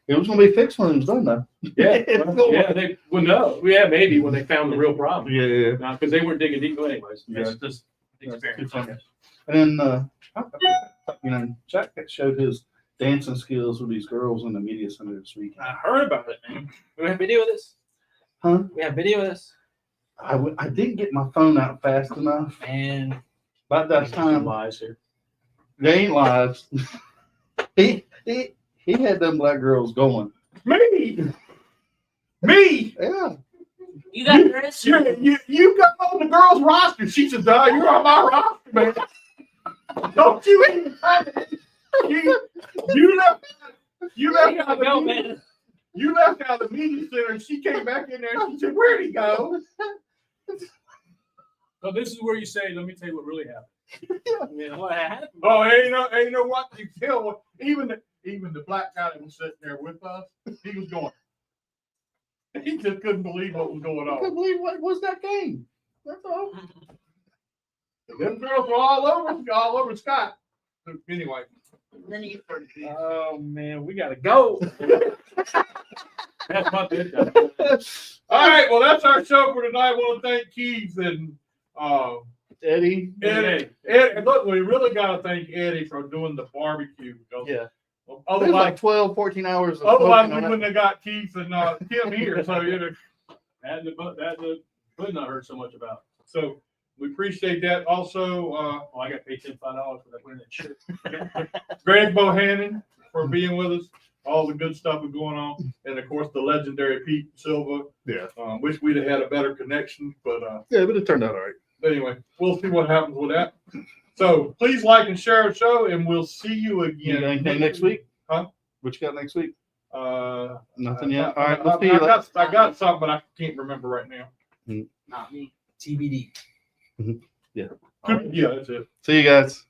It was going to be fixed when it was done, though. Yeah, yeah, they would know. Yeah, maybe when they found the real problem. Yeah. Because they weren't digging deep anyways. Yeah. That's just experience. And then Jack showed his dancing skills with these girls in the media center this weekend. I heard about it, man. We have video of this? Huh? We have video of this? I didn't get my phone out fast enough. And About that Some time, lies here. they ain't lies. He had them black girls going. Me. Yeah. You got Chris? You got on the girl's roster. She said, you're on my roster, man. Don't you even you left out the meeting. You left out the meeting center, and she came back in there and she said, where'd he go? So this is where you say, let me tell you what really happened. yeah, what happened? Oh, ain't no what you tell. Even the black guy that was sitting there with us, he was going. He just couldn't believe what was going I on. couldn't believe what was that game. That's all. Them girls were all over Scott. Anyway. Then you Oh, man, we got to go. That's my bid. All right, well, that's our show for tonight. I want to thank Keith and Eddie. Eddie. And look, we really got to thank Eddie for doing the barbecue. Because Yeah. It was otherwise, like 12, 14 hours. Of otherwise we smoking on wouldn't have got Keith and Tim here. So, That the hood not heard so much about. so we appreciate that. Also, Oh, I got paid $5 for that winning that shit. Greg Bohannon for being with us. All the good stuff is going on. And of course, the legendary Pete Silva. Yeah. Wish we'd have had a better connection, but Yeah, but it turned out all right. anyway, we'll see what happens with that. So please like and share our show, and we'll see you You again. got anything next week? Huh? What you got next week? Nothing I yet. All right, we'll see you. I got something, but I can't remember right now. Not me. TBD. Yeah. Yeah, that's it. See you guys.